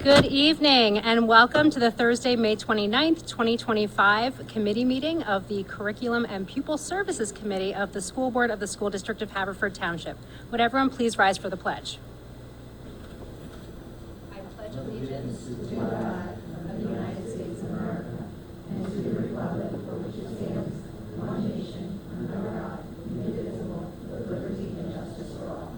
Good evening and welcome to the Thursday, May 29th, 2025 committee meeting of the Curriculum and Pupil Services Committee of the School Board of the School District of Haverford Township. Would everyone please rise for the pledge? I pledge allegiance to the flag of the United States of America and to the republic for which it stands, one nation, under God, indivisible, with liberty and justice for all.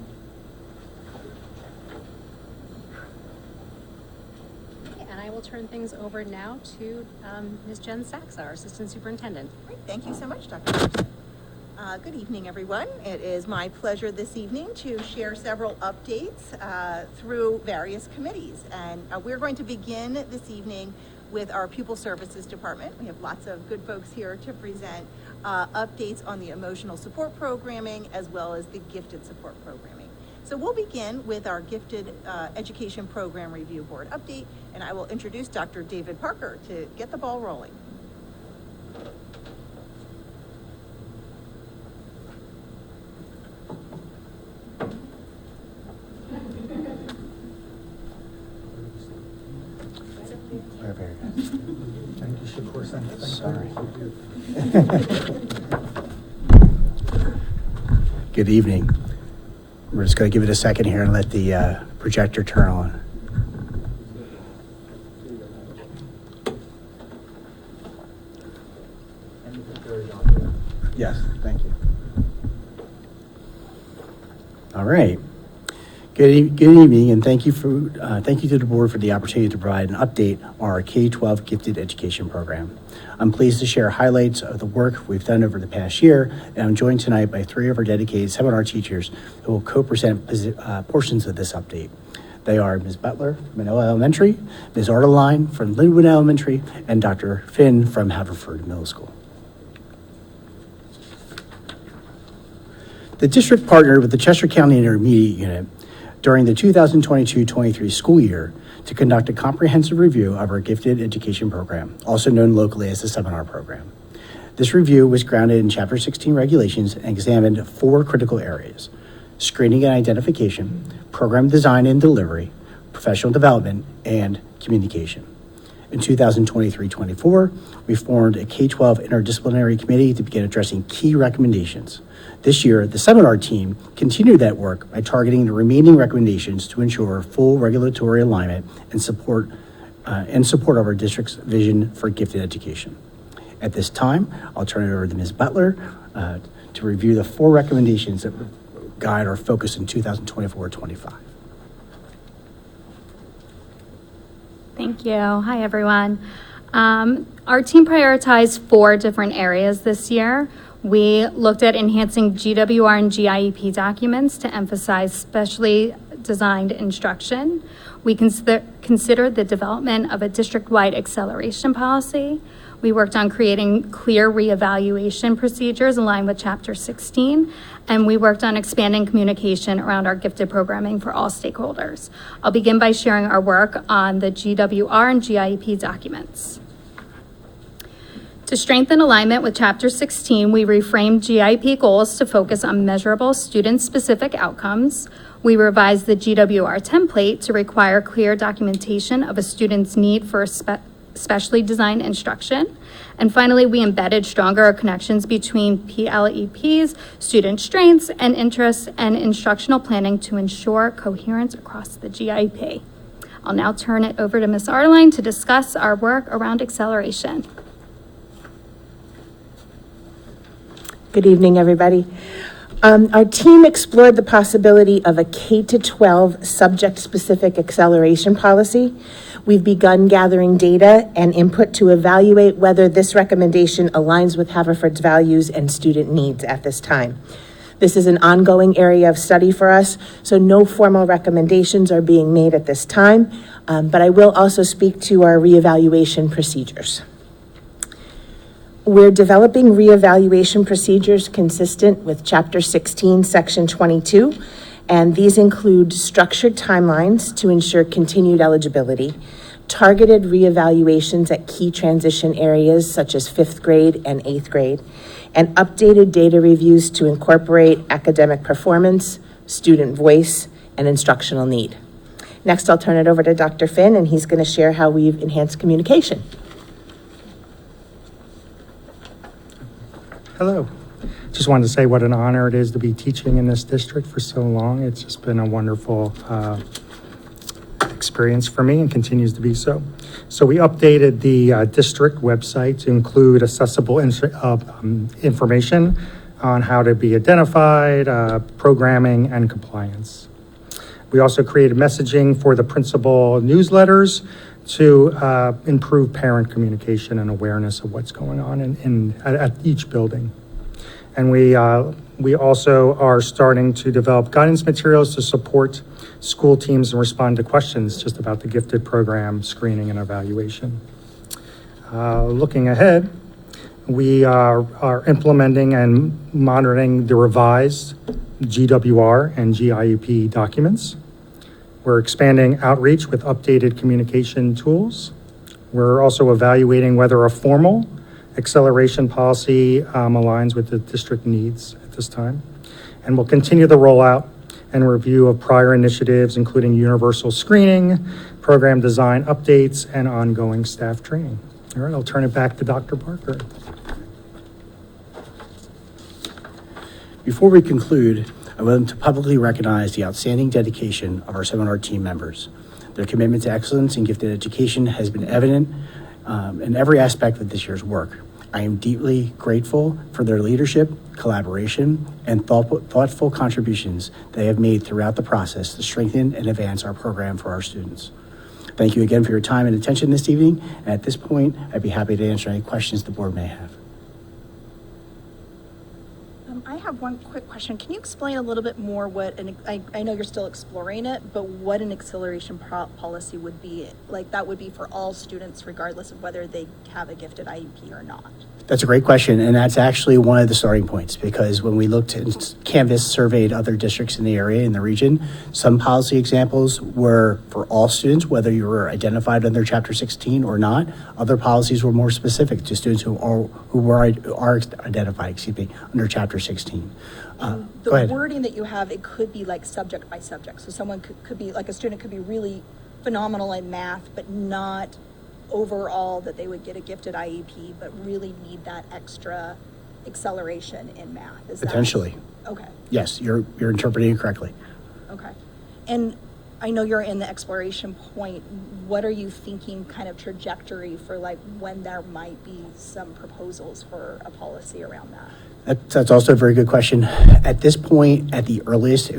And I will turn things over now to Ms. Jen Sachs, our Assistant Superintendent. Great. Thank you so much, Dr. Anderson. Good evening, everyone. It is my pleasure this evening to share several updates through various committees. And we're going to begin this evening with our Pupil Services Department. We have lots of good folks here to present updates on the emotional support programming as well as the gifted support programming. So we'll begin with our Gifted Education Program Review Board update, and I will introduce Dr. David Parker to get the ball rolling. Very good. Thank you, sorry. Good evening. We're just going to give it a second here and let the projector turn on. Yes, thank you. All right. Good evening, and thank you to the board for the opportunity to provide an update on our K-12 gifted education program. I'm pleased to share highlights of the work we've done over the past year, and I'm joined tonight by three of our dedicated seminar teachers who will co-present portions of this update. They are Ms. Butler from Manoa Elementary, Ms. Ardeline from Linwood Elementary, and Dr. Finn from Haverford Middle School. The district partnered with the Chester County Intermediate Unit during the 2022-23 school year to conduct a comprehensive review of our gifted education program, also known locally as the seminar program. This review was grounded in Chapter 16 regulations and examined four critical areas: screening and identification, program design and delivery, professional development, and communication. In 2023-24, we formed a K-12 interdisciplinary committee to begin addressing key recommendations. This year, the seminar team continued that work by targeting the remaining recommendations to ensure full regulatory alignment and support of our district's vision for gifted education. At this time, I'll turn it over to Ms. Butler to review the four recommendations that guide our focus in 2024-25. Thank you. Hi, everyone. Our team prioritized four different areas this year. We looked at enhancing GWR and GIEP documents to emphasize specially designed instruction. We considered the development of a district-wide acceleration policy. We worked on creating clear reevaluation procedures aligned with Chapter 16, and we worked on expanding communication around our gifted programming for all stakeholders. I'll begin by sharing our work on the GWR and GIEP documents. To strengthen alignment with Chapter 16, we reframed GIP goals to focus on measurable student-specific outcomes. We revised the GWR template to require clear documentation of a student's need for specially designed instruction. And finally, we embedded stronger connections between PLEPs, student strengths and interests, and instructional planning to ensure coherence across the GIP. I'll now turn it over to Ms. Ardeline to discuss our work around acceleration. Good evening, everybody. Our team explored the possibility of a K-12 subject-specific acceleration policy. We've begun gathering data and input to evaluate whether this recommendation aligns with Haverford's values and student needs at this time. This is an ongoing area of study for us, so no formal recommendations are being made at this time, but I will also speak to our reevaluation procedures. We're developing reevaluation procedures consistent with Chapter 16, Section 22, and these include structured timelines to ensure continued eligibility, targeted reevaluations at key transition areas such as 5th grade and 8th grade, and updated data reviews to incorporate academic performance, student voice, and instructional need. Next, I'll turn it over to Dr. Finn, and he's going to share how we've enhanced communication. Hello. Just wanted to say what an honor it is to be teaching in this district for so long. It's just been a wonderful experience for me and continues to be so. So we updated the district website to include accessible information on how to be identified, programming, and compliance. We also created messaging for the principal newsletters to improve parent communication and awareness of what's going on at each building. And we also are starting to develop guidance materials to support school teams and respond to questions just about the gifted program, screening, and evaluation. Looking ahead, we are implementing and monitoring the revised GWR and GIEP documents. We're expanding outreach with updated communication tools. We're also evaluating whether a formal acceleration policy aligns with the district needs at this time. And we'll continue the rollout and review of prior initiatives, including universal screening, program design updates, and ongoing staff training. All right, I'll turn it back to Dr. Parker. Before we conclude, I want to publicly recognize the outstanding dedication of our seminar team members. Their commitment to excellence in gifted education has been evident in every aspect of this year's work. I am deeply grateful for their leadership, collaboration, and thoughtful contributions they have made throughout the process to strengthen and advance our program for our students. Thank you again for your time and attention this evening. And at this point, I'd be happy to answer any questions the board may have. I have one quick question. Can you explain a little bit more what I know you're still exploring it, but what an acceleration policy would be? Like that would be for all students regardless of whether they have a gifted IEP or not? That's a great question, and that's actually one of the starting points, because when we looked and canvassed, surveyed other districts in the area, in the region, some policy examples were for all students, whether you were identified under Chapter 16 or not. Other policies were more specific to students who are identified, under Chapter 16. The wording that you have, it could be like subject by subject. So someone could be, like a student could be really phenomenal in math, but not overall that they would get a gifted IEP, but really need that extra acceleration in math. Is Potentially. That, okay. Yes, you're interpreting it correctly. Okay. And I know you're in the exploration point. What are you thinking kind of trajectory for like when there might be some proposals for a policy around that? That's also a very good question. At this point, at the earliest,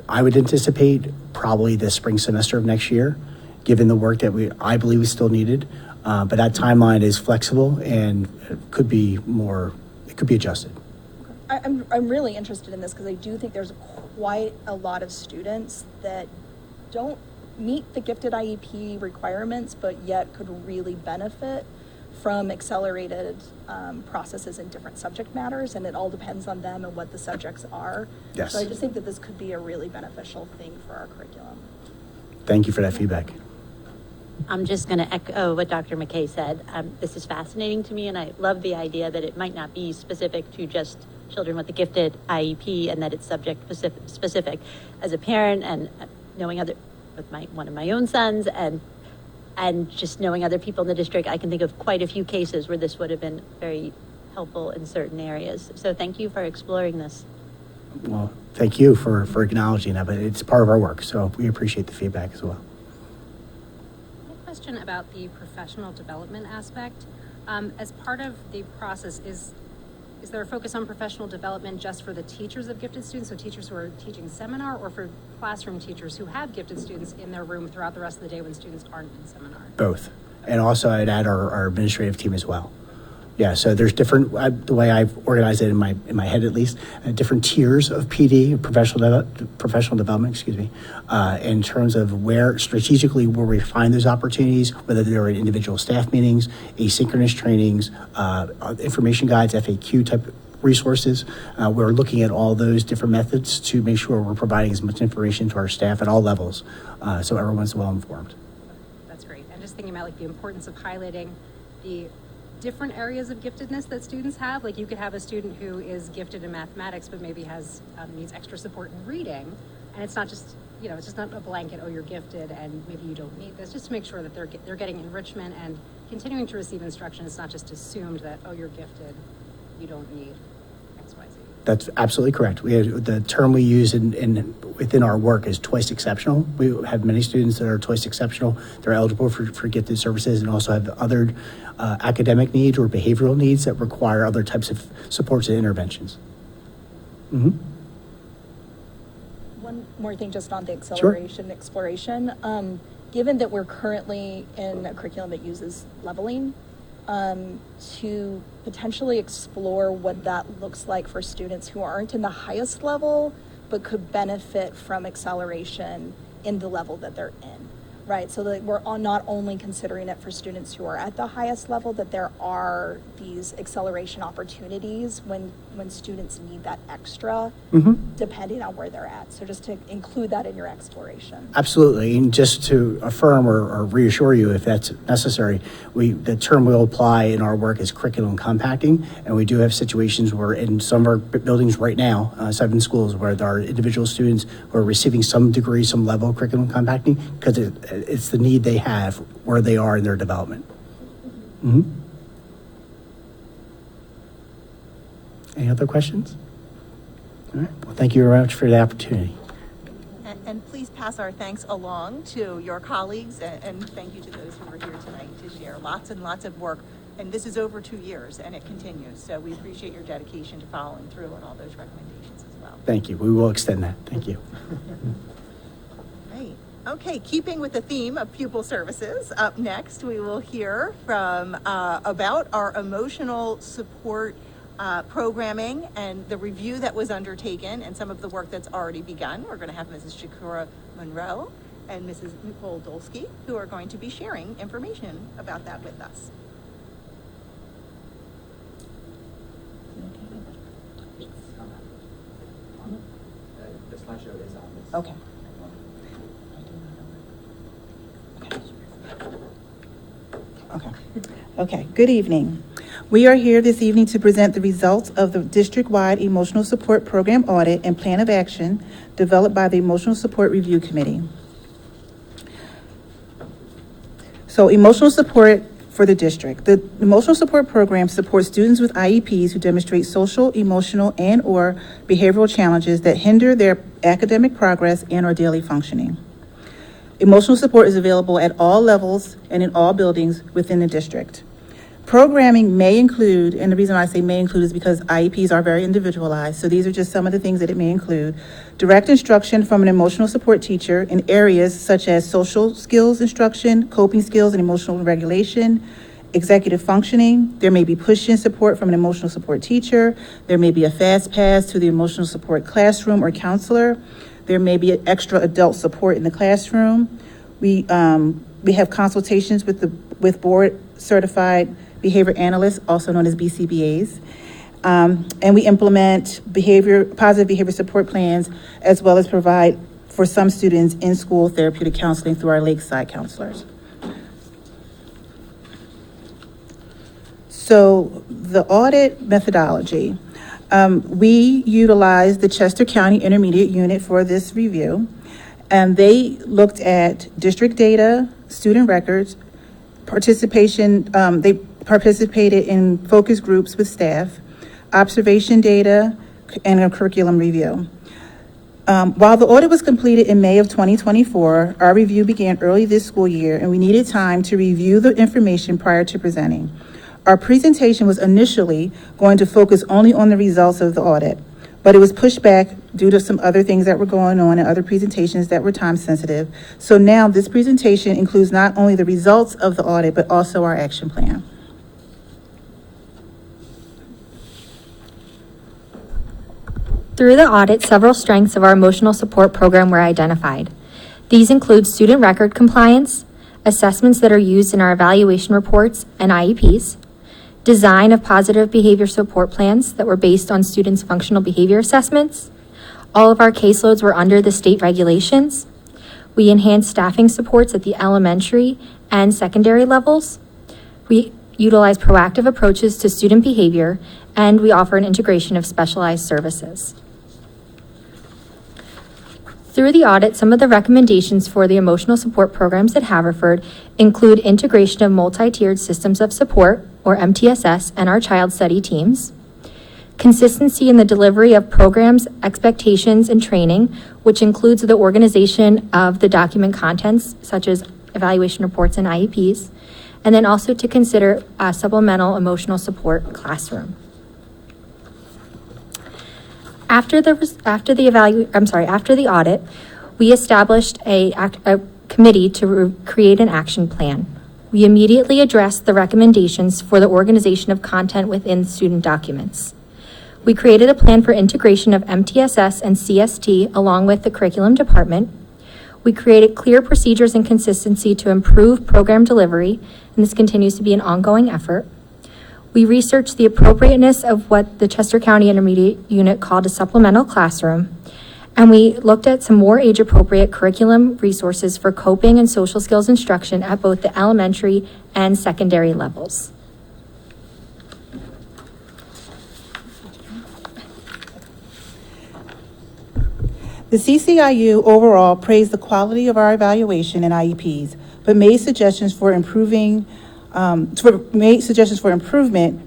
I would anticipate probably the spring semester of next year, given the work that I believe is still needed. But that timeline is flexible and it could be adjusted. I'm really interested in this because I do think there's quite a lot of students that don't meet the gifted IEP requirements, but yet could really benefit from accelerated processes in different subject matters, and it all depends on them and what the subjects are. Yes. So I just think that this could be a really beneficial thing for our curriculum. Thank you for that feedback. I'm just going to echo what Dr. McKay said. This is fascinating to me, and I love the idea that it might not be specific to just children with a gifted IEP, and that it's subject specific. As a parent and knowing one of my own sons, and just knowing other people in the district, I can think of quite a few cases where this would have been very helpful in certain areas. So thank you for exploring this. Well, thank you for acknowledging that, but it's part of our work, so we appreciate the feedback as well. Question about the professional development aspect. As part of the process, is there a focus on professional development just for the teachers of gifted students, so teachers who are teaching seminar, or for classroom teachers who have gifted students in their room throughout the rest of the day when students aren't in seminar? Both. And also I'd add our administrative team as well. Yeah, so there's different, the way I've organized it in my head at least, different tiers of PD, professional development, in terms of where strategically where we find those opportunities, whether they're in individual staff meetings, asynchronous trainings, information guides, FAQ type resources. We're looking at all those different methods to make sure we're providing as much information to our staff at all levels, so everyone's well informed. That's great. I'm just thinking about like the importance of highlighting the different areas of giftedness that students have. Like you could have a student who is gifted in mathematics but maybe has needs extra support in reading, and it's not just you know, it's just not a blanket, oh, you're gifted and maybe you don't need this, just to make sure that they're getting enrichment and continuing to receive instruction. It's not just assumed that, oh, you're gifted, you don't need X, Y, Z. That's absolutely correct. The term we use within our work is twice exceptional. We have many students that are twice exceptional. They're eligible for gifted services and also have other academic needs or behavioral needs that require other types of supports and interventions. Mm-hmm. One more thing just on the acceleration exploration. Given that we're currently in a curriculum that uses leveling, to potentially explore what that looks like for students who aren't in the highest level, but could benefit from acceleration in the level that they're in, right? So that we're not only considering it for students who are at the highest level, that there are these acceleration opportunities when students need that extra, depending on where they're at. So just to include that in your exploration. Absolutely, and just to affirm or reassure you if that's necessary, the term we'll apply in our work is curriculum compacting, and we do have situations where in some of our buildings right now, 7 schools, where there are individual students who are receiving some degree, some level of curriculum compacting because it's the need they have where they are in their development. Mm-hmm. Any other questions? All right. Well, thank you very much for the opportunity. And please pass our thanks along to your colleagues, and thank you to those who are here tonight to share lots and lots of work. And this is over 2 years, and it continues. So we appreciate your dedication to following through on all those recommendations as well. Thank you. We will extend that. Thank you. Right. Okay, keeping with the theme of pupil services, up next we will hear from about our emotional support programming and the review that was undertaken and some of the work that's already begun. We're going to have Mrs. Shakura Monroe and Mrs. Nicole Dolsky, who are going to be sharing information about that with us. The slideshow is on this. Okay. Okay, good evening. We are here this evening to present the results of the district-wide emotional support program audit and plan of action developed by the Emotional Support Review Committee. So, emotional support for the district. The emotional support program supports students with IEPs who demonstrate social, emotional, and/or behavioral challenges that hinder their academic progress and/or daily functioning. Emotional support is available at all levels and in all buildings within the district. Programming may include, and the reason I say may include is because IEPs are very individualized, so these are just some of the things that it may include. Direct instruction from an emotional support teacher in areas such as social skills instruction, coping skills and emotional regulation, executive functioning. There may be push-in support from an emotional support teacher. There may be a fast pass to the emotional support classroom or counselor. There may be extra adult support in the classroom. We have consultations with board certified behavior analysts, also known as BCBAs. And we implement positive behavior support plans, as well as provide for some students in-school therapeutic counseling through our Lakeside counselors. So the audit methodology. We utilized the Chester County Intermediate Unit for this review, and they looked at district data, student records, participation. They participated in focus groups with staff, observation data, and a curriculum review. While the audit was completed in May of 2024, our review began early this school year, and we needed time to review the information prior to presenting. Our presentation was initially going to focus only on the results of the audit, but it was pushed back due to some other things that were going on and other presentations that were time sensitive. So now this presentation includes not only the results of the audit, but also our action plan. Through the audit, several strengths of our emotional support program were identified. These include student record compliance, assessments that are used in our evaluation reports and IEPs, design of positive behavior support plans that were based on students' functional behavior assessments. All of our caseloads were under the state regulations. We enhanced staffing supports at the elementary and secondary levels. We utilize proactive approaches to student behavior, and we offer an integration of specialized services. Through the audit, some of the recommendations for the emotional support programs at Haverford include integration of multi-tiered systems of support, or MTSS, and our child study teams, consistency in the delivery of programs, expectations, and training, which includes the organization of the document contents, such as evaluation reports and IEPs, and then also to consider a supplemental emotional support classroom. After the audit, we established a committee to create an action plan. We immediately addressed the recommendations for the organization of content within student documents. We created a plan for integration of MTSS and CST along with the curriculum department. We created clear procedures and consistency to improve program delivery, and this continues to be an ongoing effort. We researched the appropriateness of what the Chester County Intermediate Unit called a supplemental classroom, and we looked at some more age-appropriate curriculum resources for coping and social skills instruction at both the elementary and secondary levels. The CCIU overall praised the quality of our evaluation and IEPs, but made suggestions for improvement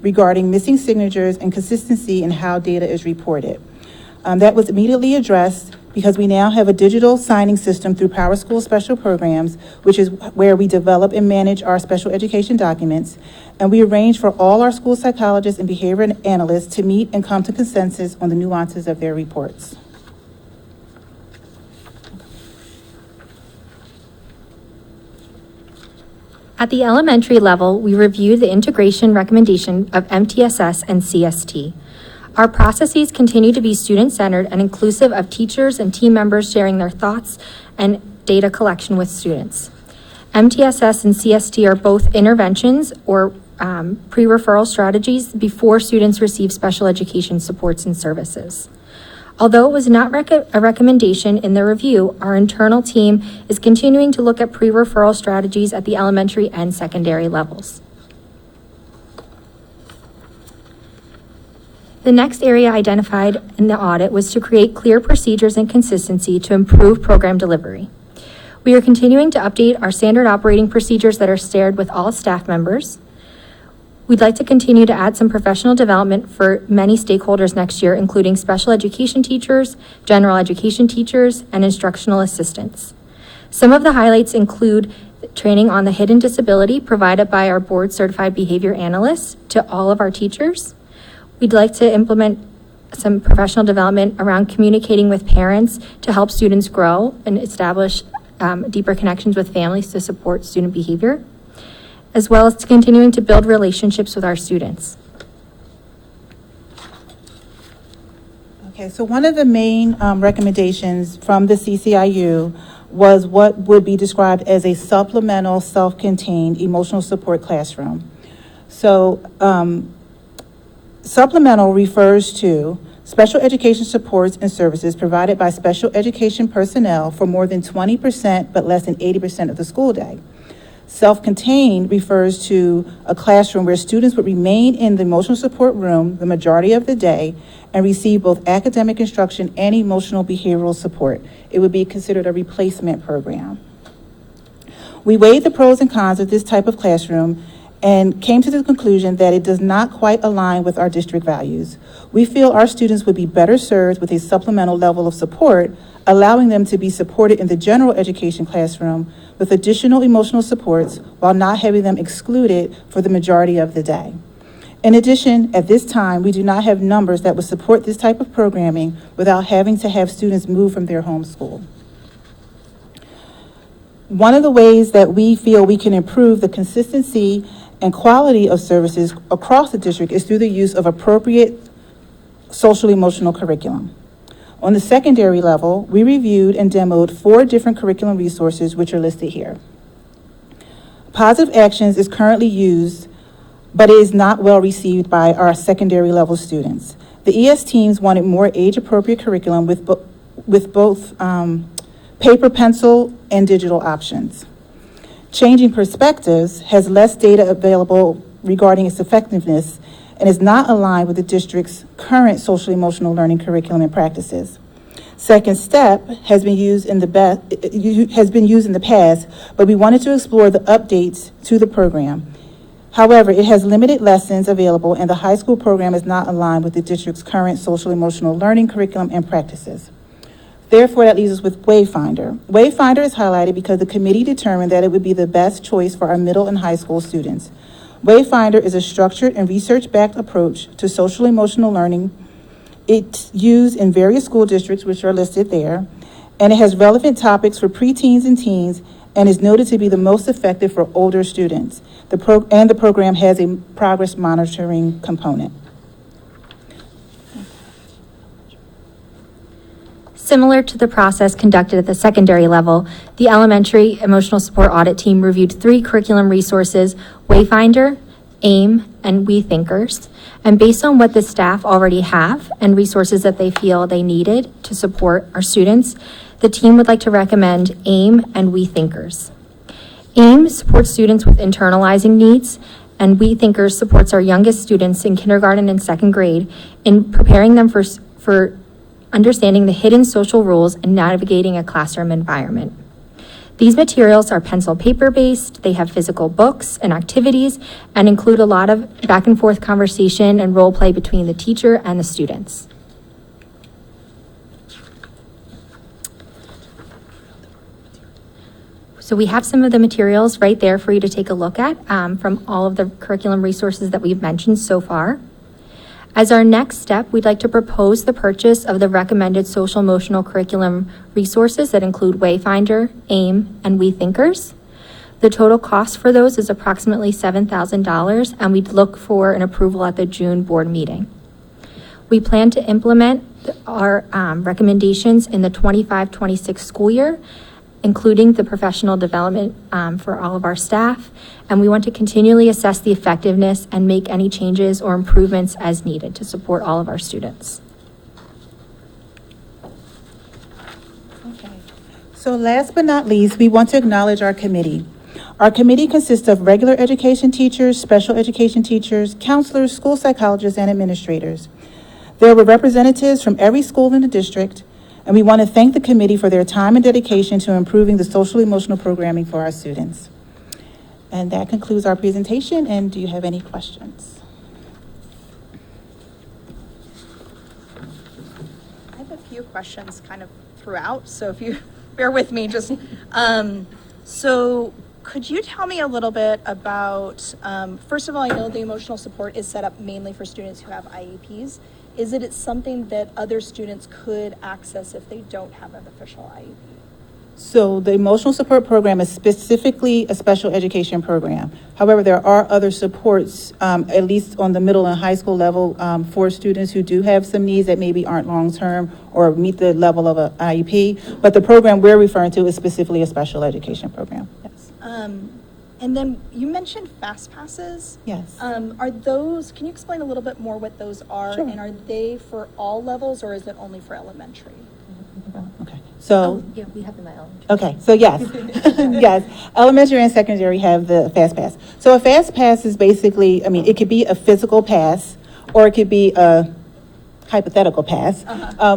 regarding missing signatures and consistency in how data is reported. That was immediately addressed because we now have a digital signing system through PowerSchool Special Programs, which is where we develop and manage our special education documents, and we arrange for all our school psychologists and behavior analysts to meet and come to consensus on the nuances of their reports. At the elementary level, we reviewed the integration recommendation of MTSS and CST. Our processes continue to be student-centered and inclusive of teachers and team members sharing their thoughts and data collection with students. MTSS and CST are both interventions or pre-referral strategies before students receive special education supports and services. Although it was not a recommendation in the review, our internal team is continuing to look at pre-referral strategies at the elementary and secondary levels. The next area identified in the audit was to create clear procedures and consistency to improve program delivery. We are continuing to update our standard operating procedures that are shared with all staff members. We'd like to continue to add some professional development for many stakeholders next year, including special education teachers, general education teachers, and instructional assistants. Some of the highlights include training on the hidden disability provided by our board-certified behavior analysts to all of our teachers. We'd like to implement some professional development around communicating with parents to help students grow and establish deeper connections with families to support student behavior, as well as continuing to build relationships with our students. Okay, so one of the main recommendations from the CCIU was what would be described as a supplemental self-contained emotional support classroom. So supplemental refers to special education supports and services provided by special education personnel for more than 20% but less than 80% of the school day. Self-contained refers to a classroom where students would remain in the emotional support room the majority of the day and receive both academic instruction and emotional behavioral support. It would be considered a replacement program. We weighed the pros and cons of this type of classroom and came to the conclusion that it does not quite align with our district values. We feel our students would be better served with a supplemental level of support, allowing them to be supported in the general education classroom with additional emotional supports while not having them excluded for the majority of the day. In addition, at this time, we do not have numbers that would support this type of programming without having to have students move from their home school. One of the ways that we feel we can improve the consistency and quality of services across the district is through the use of appropriate social-emotional curriculum. On the secondary level, we reviewed and demoed 4 different curriculum resources, which are listed here. Positive Actions is currently used, but it is not well received by our secondary level students. The ES teams wanted more age-appropriate curriculum with both paper, pencil, and digital options. Changing Perspectives has less data available regarding its effectiveness and is not aligned with the district's current social-emotional learning curriculum and practices. Second Step has been used in the past, but we wanted to explore the updates to the program. However, it has limited lessons available, and the high school program is not aligned with the district's current social-emotional learning curriculum and practices. Therefore, that leaves us with Wayfinder. Wayfinder is highlighted because the committee determined that it would be the best choice for our middle and high school students. Wayfinder is a structured and research-backed approach to social-emotional learning. It's used in various school districts, which are listed there, and it has relevant topics for preteens and teens, and is noted to be the most effective for older students. The program has a progress monitoring component. Similar to the process conducted at the secondary level, the elementary emotional support audit team reviewed 3 curriculum resources: Wayfinder, AIM, and We Thinkers. And based on what the staff already have and resources that they feel they needed to support our students, the team would like to recommend AIM and We Thinkers. AIM supports students with internalizing needs, and We Thinkers supports our youngest students in kindergarten and second grade in preparing them for understanding the hidden social rules and navigating a classroom environment. These materials are pencil paper based, they have physical books and activities, and include a lot of back and forth conversation and role play between the teacher and the students. So we have some of the materials right there for you to take a look at from all of the curriculum resources that we've mentioned so far. As our next step, we'd like to propose the purchase of the recommended social emotional curriculum resources that include Wayfinder, AIM, and We Thinkers. The total cost for those is approximately $7,000, and we'd look for an approval at the June board meeting. We plan to implement our recommendations in the 25-26 school year, including the professional development for all of our staff, and we want to continually assess the effectiveness and make any changes or improvements as needed to support all of our students. Okay. So last but not least, we want to acknowledge our committee. Our committee consists of regular education teachers, special education teachers, counselors, school psychologists, and administrators. There were representatives from every school in the district, and we want to thank the committee for their time and dedication to improving the social-emotional programming for our students. And that concludes our presentation, and do you have any questions? I have a few questions kind of throughout, so if you bear with me, just, so could you tell me a little bit about, first of all, I know the emotional support is set up mainly for students who have IEPs. Is it something that other students could access if they don't have an official IEP? So the emotional support program is specifically a special education program. However, there are other supports, at least on the middle and high school level, for students who do have some needs that maybe aren't long-term or meet the level of an IEP. But the program we're referring to is specifically a special education program. Yes. And then you mentioned fast passes. Yes. Are those, can you explain a little bit more what those are? Sure. And are they for all levels, or is it only for elementary? Okay. So. Yeah, we have them at elementary. Okay, so yes, yes, elementary and secondary have the fast pass. So a fast pass is basically, I mean, it could be a physical pass, or it could be a hypothetical pass,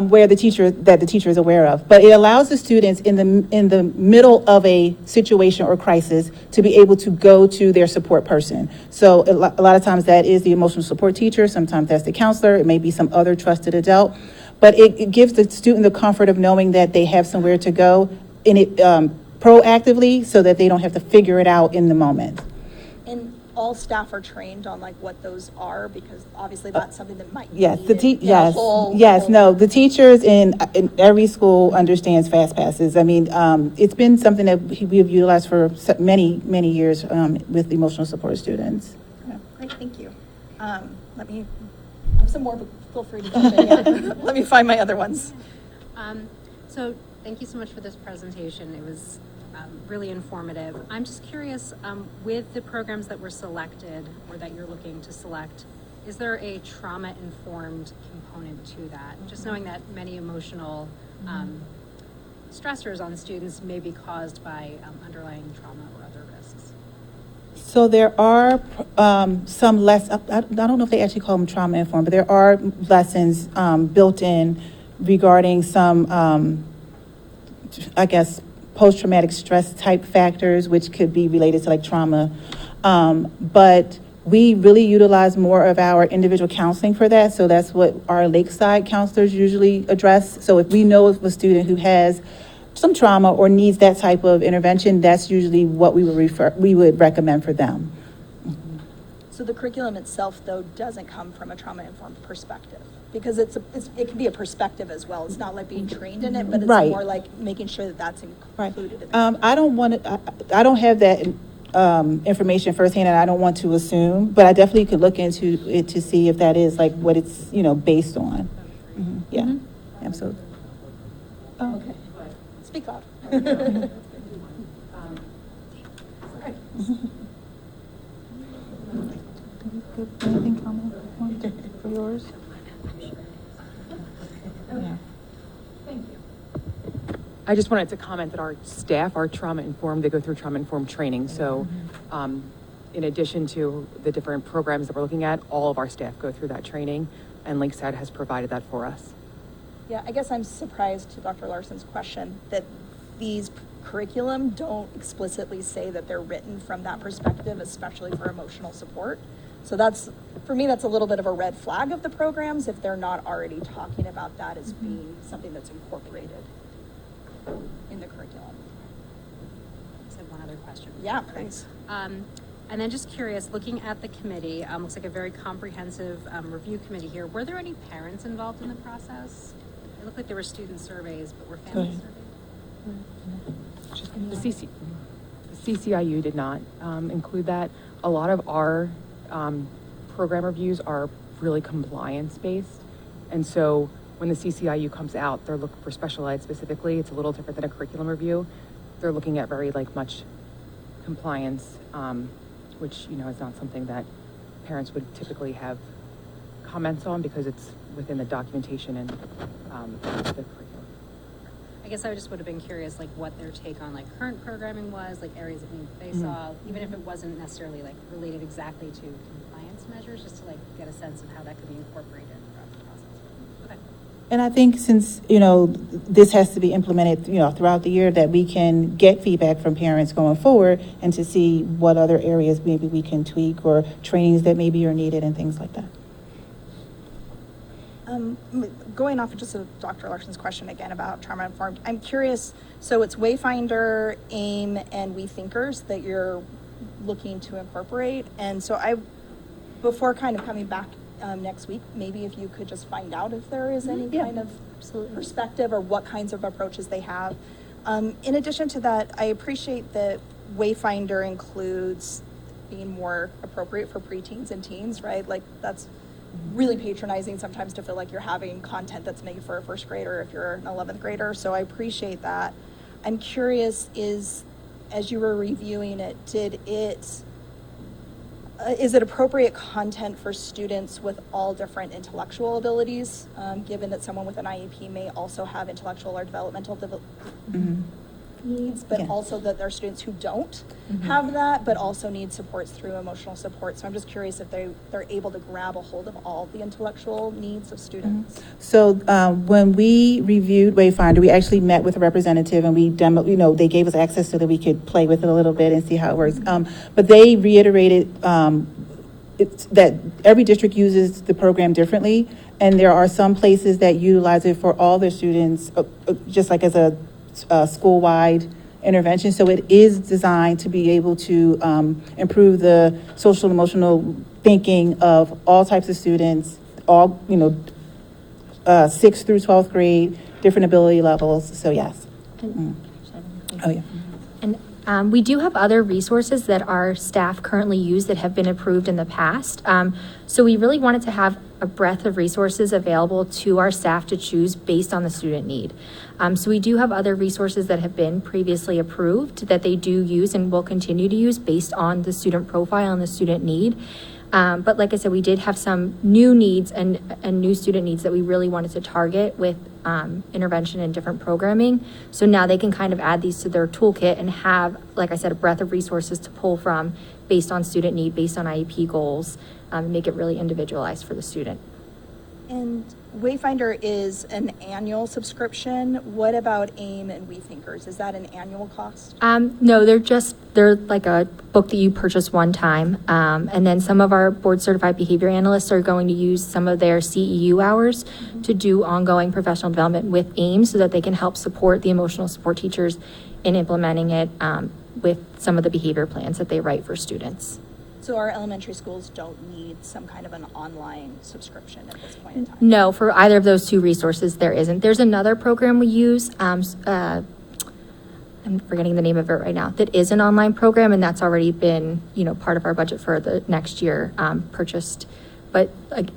where the teacher is aware of. But it allows the students in the middle of a situation or crisis to be able to go to their support person. So a lot of times that is the emotional support teacher. Sometimes that's the counselor. It may be some other trusted adult. But it gives the student the comfort of knowing that they have somewhere to go in it proactively, so that they don't have to figure it out in the moment. And all staff are trained on like what those are, because obviously that's something that might Yes, be the the teachers in every school understands fast passes. I mean, it's been something that we have utilized for many years with emotional support students. Yeah. Great, thank you. Let me have some more, but feel free to jump in. Yeah. Let me find my other ones. So thank you so much for this presentation. It was really informative. I'm just curious, with the programs that were selected or that you're looking to select, is there a trauma-informed component to that? Just knowing that many emotional stressors on students may be caused by underlying trauma or other risks. So there are some I don't know if they actually call them trauma-informed, but there are lessons built in regarding some, I guess, post-traumatic stress type factors, which could be related to like trauma. But we really utilize more of our individual counseling for that. So that's what our Lakeside counselors usually address. So if we know of a student who has some trauma or needs that type of intervention, that's usually what we would recommend for them. So the curriculum itself, though, doesn't come from a trauma-informed perspective, because it can be a perspective as well. It's not like being trained in it, but it's Right. more like making sure that that's included in it. I don't have that information firsthand, and I don't want to assume, but I definitely could look into it to see if that is like what it's, based on. Yeah, absolutely. Oh, okay. Speak loud. Anything comment for yours? I just wanted to comment that our staff are trauma-informed. They go through trauma-informed training. So in addition to the different programs that we're looking at, all of our staff go through that training, and Lakeside has provided that for us. Yeah, I guess I'm surprised to Dr. Larson's question that these curriculum don't explicitly say that they're written from that perspective, especially for emotional support. So that's, for me, that's a little bit of a red flag of the programs if they're not already talking about that as being something that's incorporated in the curriculum. I just have one other question. Yeah, please. And then just curious, looking at the committee, looks like a very comprehensive review committee here. Were there any parents involved in the process? It looked like there were student surveys, but were family surveys? The CCIU did not include that. A lot of our program reviews are really compliance-based, and so when the CCIU comes out, they're looking for special ed specifically. It's a little different than a curriculum review. They're looking at very much compliance, which is not something that parents would typically have comments on because it's within the documentation and the curriculum. I guess I just would have been curious, what their take on current programming was, areas of need they saw, even if it wasn't necessarily related exactly to compliance measures, just to get a sense of how that could be incorporated throughout the process. Okay. And I think since, this has to be implemented, throughout the year, that we can get feedback from parents going forward and to see what other areas maybe we can tweak or trainings that maybe are needed and things like that. Going off of just Dr. Larson's question again about trauma-informed, I'm curious, so it's Wayfinder, AIM, and We Thinkers that you're looking to incorporate, and so before kind of coming back next week, maybe if you could just find out if there is any kind of perspective or what kinds of approaches they have. In addition to that, I appreciate that Wayfinder includes being more appropriate for preteens and teens, right? That's really patronizing sometimes to feel like you're having content that's made for a first grader if you're an 11th grader. So I appreciate that. I'm curious, as you were reviewing it, is it appropriate content for students with all different intellectual abilities, given that someone with an IEP may also have intellectual or developmental needs, but also that there are students who don't have that, but also need supports through emotional support. So I'm just curious if they're able to grab a hold of all the intellectual needs of students. So when we reviewed Wayfinder, we actually met with a representative and we demoed, they gave us access so that we could play with it a little bit and see how it works. But they reiterated that every district uses the program differently, and there are some places that utilize it for all their students, just like as a school-wide intervention. So it is designed to be able to improve the social and emotional thinking of all types of students, all 6th through 12th grade, different ability levels. So yes. Oh yeah. And we do have other resources that our staff currently use that have been approved in the past. So we really wanted to have a breadth of resources available to our staff to choose based on the student need. So we do have other resources that have been previously approved that they do use and will continue to use based on the student profile and the student need. But like I said, we did have some new needs and new student needs that we really wanted to target with intervention and different programming. So now they can kind of add these to their toolkit and have, like I said, a breadth of resources to pull from based on student need, based on IEP goals, and make it really individualized for the student. And Wayfinder is an annual subscription. What about AIM and WeThinkers? Is that an annual cost? No, they're like a book that you purchase one time. And then some of our board certified behavior analysts are going to use some of their CEU hours to do ongoing professional development with AIM so that they can help support the emotional support teachers in implementing it with some of the behavior plans that they write for students. So our elementary schools don't need some kind of an online subscription at this point in time? No, for either of those two resources, there isn't. There's another program we use, I'm forgetting the name of it right now, that is an online program, and that's already been, part of our budget for the next year purchased. But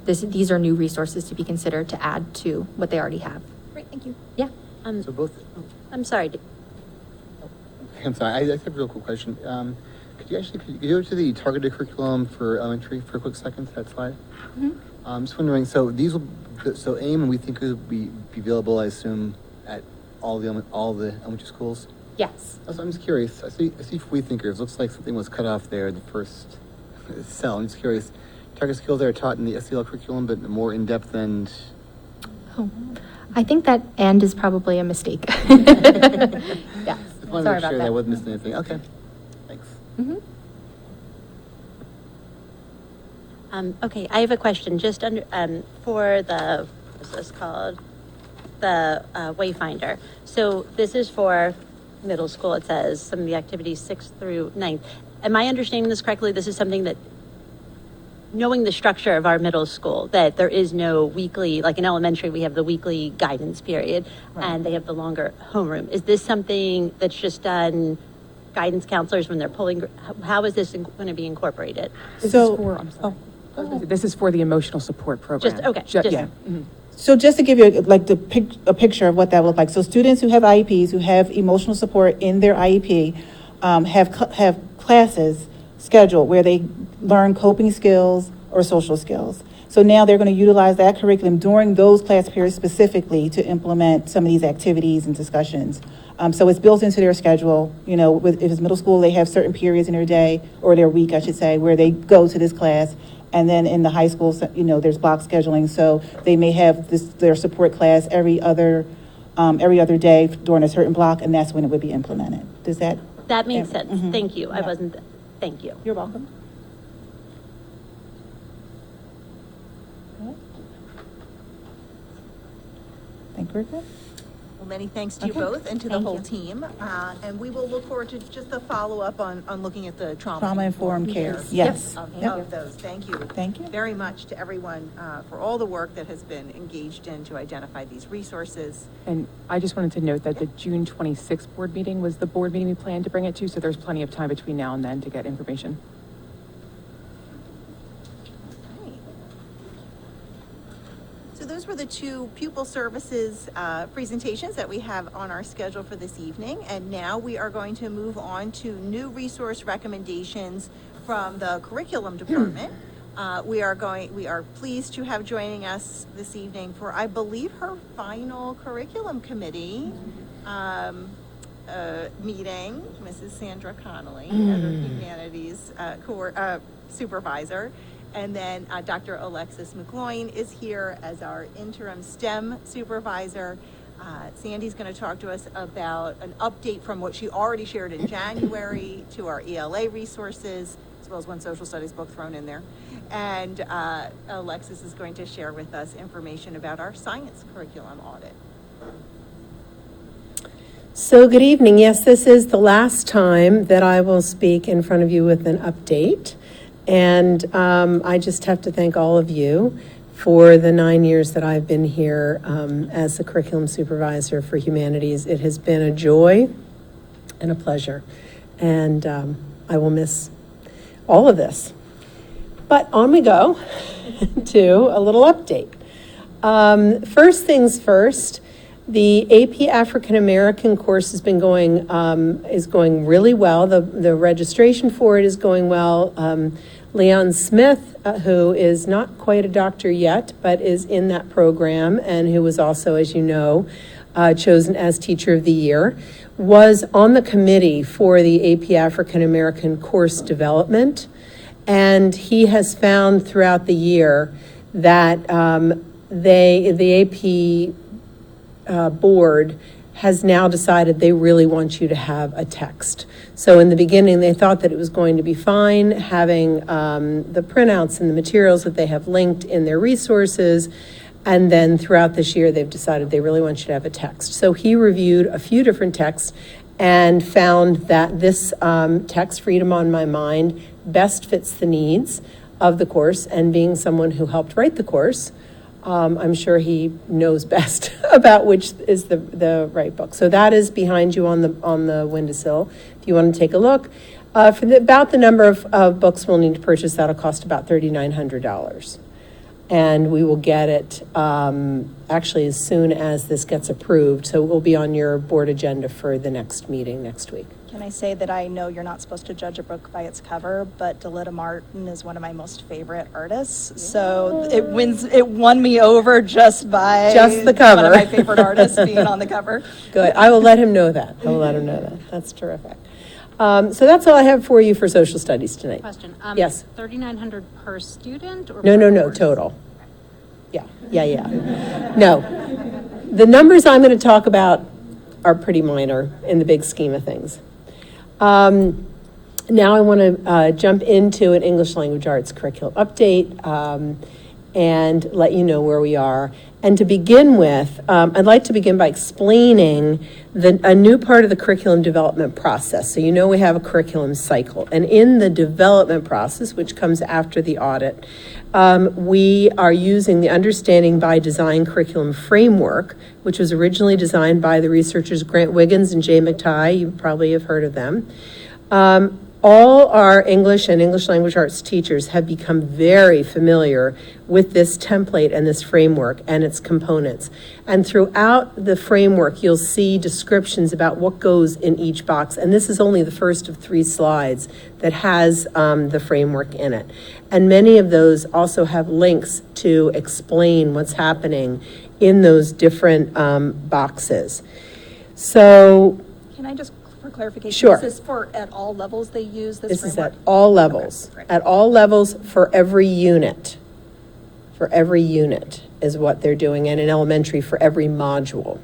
these are new resources to be considered to add to what they already have. Great, thank you. Yeah. So both. I'm sorry. I'm sorry. I just have a real quick question. Could you go to the targeted curriculum for elementary for a quick second, that slide? Mm-hmm. I'm just wondering, so AIM and we think it would be available, I assume, at all the elementary schools? Yes. Also, I'm just curious. I see for We Thinkers, looks like something was cut off there, the first cell. I'm just curious. Target skills that are taught in the SEL curriculum, but more in-depth and... Oh, I think that "and" is probably a mistake. Yeah. Just wanted to make sure that I wasn't missing anything. Okay. Thanks. Mm-hmm. Okay, I have a question just under, for the, what's this called? The Wayfinder. So this is for middle school, it says, some of the activities 6th through 9th. Am I understanding this correctly? This is something that, knowing the structure of our middle school, that there is no weekly, like in elementary, we have the weekly guidance period, and they have the longer homeroom. Is this something that's just done guidance counselors when they're pulling, how is this going to be incorporated? This is for the emotional support program. Yeah. Mm-hmm. So just to give you a picture of what that would look like. So students who have IEPs, who have emotional support in their IEP, have classes scheduled where they learn coping skills or social skills. So now they're going to utilize that curriculum during those class periods specifically to implement some of these activities and discussions. So it's built into their schedule. If it's middle school, they have certain periods in their day, or their week, I should say, where they go to this class. And then in the high school, there's block scheduling. So they may have their support class every other day during a certain block, and that's when it would be implemented. Does that? That makes sense. Mm-hmm. Thank you. Yeah. I wasn't, thank you. You're welcome. Think we're good? Well, many thanks to you both and to the whole team. And we will look forward to just a follow-up on looking at the Trauma-informed care. Yes. Of those. Thank you. Thank you. Very much to everyone for all the work that has been engaged in to identify these resources. And I just wanted to note that the June 26th board meeting was the board meeting we planned to bring it to, so there's plenty of time between now and then to get information. So those were the two pupil services presentations that we have on our schedule for this evening. And now we are going to move on to new resource recommendations from the curriculum department. We are pleased to have joining us this evening for, I believe, her final curriculum committee meeting, Mrs. Sandra Connolly, as our humanities supervisor. And then Dr. Alexis McGloin is here as our interim STEM supervisor. Sandy's going to talk to us about an update from what she already shared in January to our ELA resources, as well as one social studies book thrown in there. And Alexis is going to share with us information about our science curriculum audit. So good evening. Yes, this is the last time that I will speak in front of you with an update. And I just have to thank all of you for the 9 years that I've been here as the curriculum supervisor for humanities. It has been a joy and a pleasure. And I will miss all of this. But on we go to a little update. First things first, the AP African American course has been going really well. The registration for it is going well. Leon Smith, who is not quite a doctor yet, but is in that program and who was also, as you know, chosen as Teacher of the Year, was on the committee for the AP African American course development. And he has found throughout the year that the AP board has now decided they really want you to have a text. So in the beginning, they thought that it was going to be fine having the printouts and the materials that they have linked in their resources. And then throughout this year, they've decided they really want you to have a text. So he reviewed a few different texts and found that this text, Freedom on My Mind, best fits the needs of the course. And being someone who helped write the course, I'm sure he knows best about which is the right book. So that is behind you on the windowsill. If you want to take a look, about the number of books we'll need to purchase, that'll cost about $3,900. And we will get it actually as soon as this gets approved. So it will be on your board agenda for the next meeting next week. Can I say that I know you're not supposed to judge a book by its cover, but Delita Martin is one of my most favorite artists. Yeah. So it won me over just by the cover. One of my favorite artists being on the cover. Good. I will let him know that. That's terrific. So that's all I have for you for social studies tonight. Question. Yes. $3,900 per student or No, course? total. Yeah. No. The numbers I'm going to talk about are pretty minor in the big scheme of things. Now I want to jump into an English language arts curriculum update and let you know where we are. And to begin with, I'd like to begin by explaining a new part of the curriculum development process. So you know we have a curriculum cycle. And in the development process, which comes after the audit, we are using the Understanding by Design curriculum framework, which was originally designed by the researchers Grant Wiggins and Jay McTighe. You probably have heard of them. All our English and English language arts teachers have become very familiar with this template and this framework and its components. And throughout the framework, you'll see descriptions about what goes in each box. And this is only the first of 3 slides that has the framework in it. And many of those also have links to explain what's happening in those different boxes. So, can I just, for clarification, sure. Is this for at all levels they use this This framework? is at all levels. Okay, at all levels for every unit. For every unit is what they're doing, and in elementary for every module.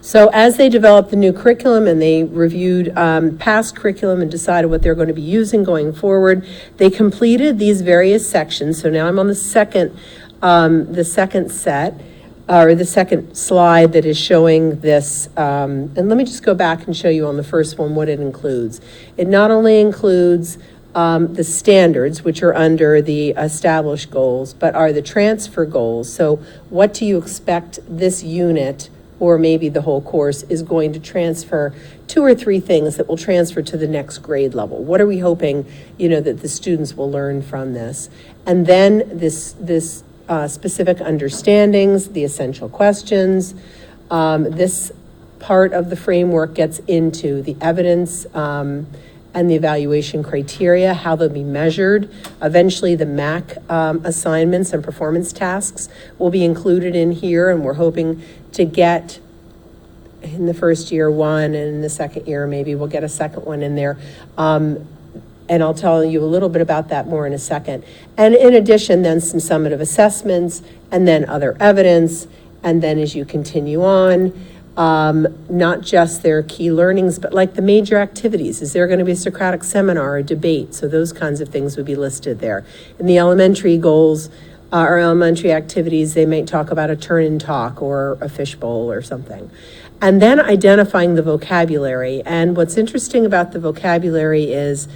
So as they developed the new curriculum and they reviewed past curriculum and decided what they're going to be using going forward, they completed these various sections. So now I'm on the second set, or the second slide that is showing this. And let me just go back and show you on the first one what it includes. It not only includes the standards, which are under the established goals, but are the transfer goals. So what do you expect this unit, or maybe the whole course, is going to transfer? 2 or 3 things that will transfer to the next grade level. What are we hoping, that the students will learn from this? And then this specific understandings, the essential questions. This part of the framework gets into the evidence and the evaluation criteria, how they'll be measured. Eventually, the MAC assignments and performance tasks will be included in here, and we're hoping to get in the first year 1, and in the second year maybe we'll get a second one in there. And I'll tell you a little bit about that more in a second. And in addition, then some summative assessments, and then other evidence, and then as you continue on, not just their key learnings, but like the major activities. Is there going to be a Socratic seminar or debate? So those kinds of things would be listed there. In the elementary goals, or elementary activities, they may talk about a turn and talk or a fishbowl or something. And then identifying the vocabulary. And what's interesting about the vocabulary is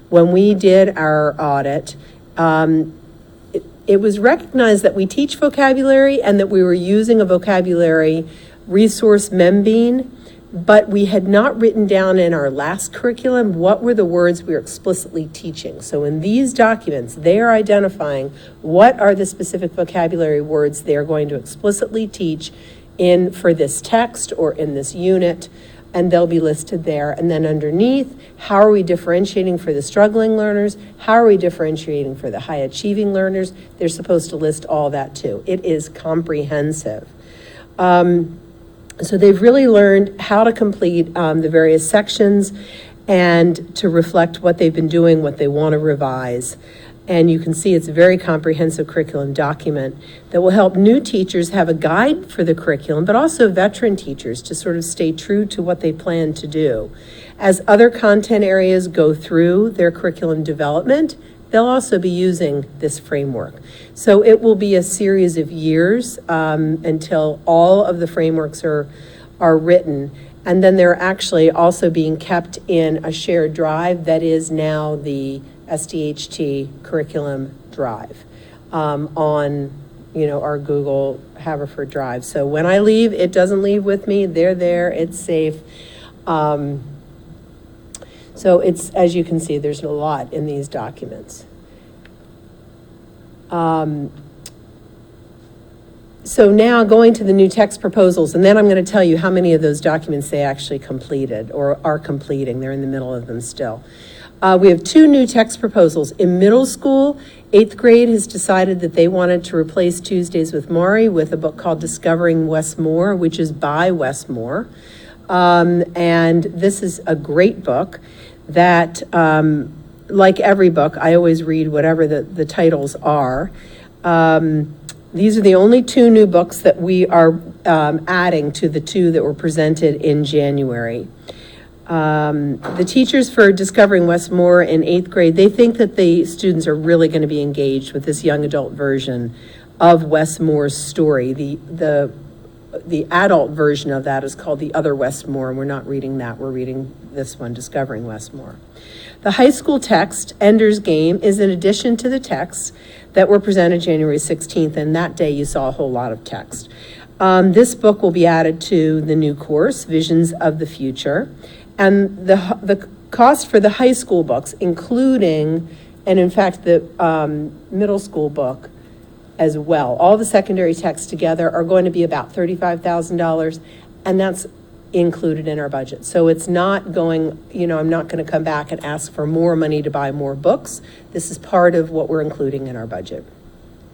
when we did our audit, it was recognized that we teach vocabulary and that we were using a vocabulary resource, Membean, but we had not written down in our last curriculum what were the words we were explicitly teaching. So in these documents, they are identifying what are the specific vocabulary words they are going to explicitly teach for this text or in this unit, and they'll be listed there. And then underneath, how are we differentiating for the struggling learners? How are we differentiating for the high achieving learners? They're supposed to list all that too. It is comprehensive. So they've really learned how to complete the various sections and to reflect what they've been doing, what they want to revise. And you can see it's a very comprehensive curriculum document that will help new teachers have a guide for the curriculum, but also veteran teachers to sort of stay true to what they plan to do. As other content areas go through their curriculum development, they'll also be using this framework. So it will be a series of years until all of the frameworks are written. And then they're actually also being kept in a shared drive that is now the SDHT curriculum drive on, our Google Haverford drive. So when I leave, it doesn't leave with me. They're there. It's safe. So it's, as you can see, there's a lot in these documents. So now going to the new text proposals, and then I'm going to tell you how many of those documents they actually completed or are completing. They're in the middle of them still. We have 2 new text proposals. In middle school, 8th grade has decided that they wanted to replace Tuesdays with Maury with a book called Discovering Westmore, which is by Westmore. And this is a great book that, like every book, I always read whatever the titles are. These are the only 2 new books that we are adding to the 2 that were presented in January. The teachers for Discovering Westmore in 8th grade, they think that the students are really going to be engaged with this young adult version of Westmore's story. The adult version of that is called The Other Westmore, and we're not reading that. We're reading this one, Discovering Westmore. The high school text, Ender's Game, is in addition to the texts that were presented January 16th, and that day you saw a whole lot of text. This book will be added to the new course, Visions of the Future, and the cost for the high school books, including, and in fact the middle school book as well, all the secondary texts together are going to be about $35,000, and that's included in our budget. So it's not going, I'm not going to come back and ask for more money to buy more books. This is part of what we're including in our budget.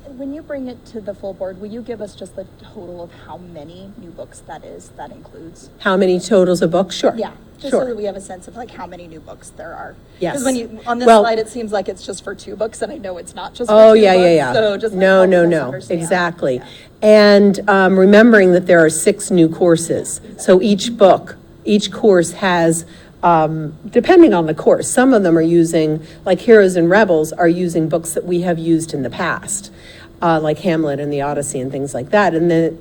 When you bring it to the full board, will you give us just the total of how many new books that includes? How many totals of books? Sure. Yeah, just sure. so that we have a sense of how many new books there are. Yes. Because on this slide, it seems like it's just for 2 books, and I know it's not just for 2 books. Yeah. So just no, understand. exactly. Yeah. And remembering that there are 6 new courses. So each course has, depending on the course, some of them are using, like Heroes and Rebels, are using books that we have used in the past. Like Hamlet and the Odyssey and things like that. And then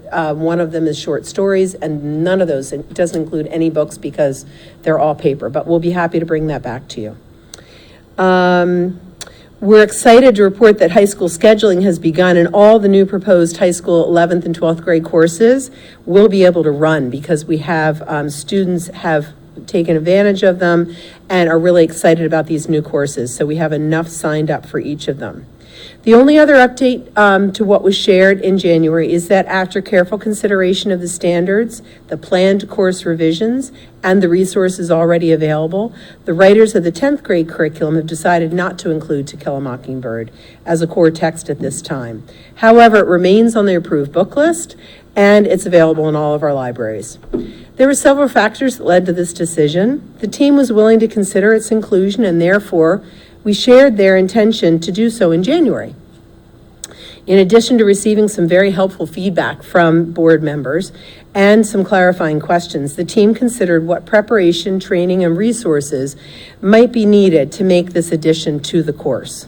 one of them is short stories, and none of those, it doesn't include any books because they're all paper, but we'll be happy to bring that back to you. We're excited to report that high school scheduling has begun, and all the new proposed high school 11th and 12th grade courses will be able to run because we have students have taken advantage of them and are really excited about these new courses. So we have enough signed up for each of them. The only other update to what was shared in January is that after careful consideration of the standards, the planned course revisions, and the resources already available, the writers of the 10th grade curriculum have decided not to include To Kill a Mockingbird as a core text at this time. However, it remains on the approved book list, and it's available in all of our libraries. There were several factors that led to this decision. The team was willing to consider its inclusion, and therefore, we shared their intention to do so in January. In addition to receiving some very helpful feedback from board members and some clarifying questions, the team considered what preparation, training, and resources might be needed to make this addition to the course.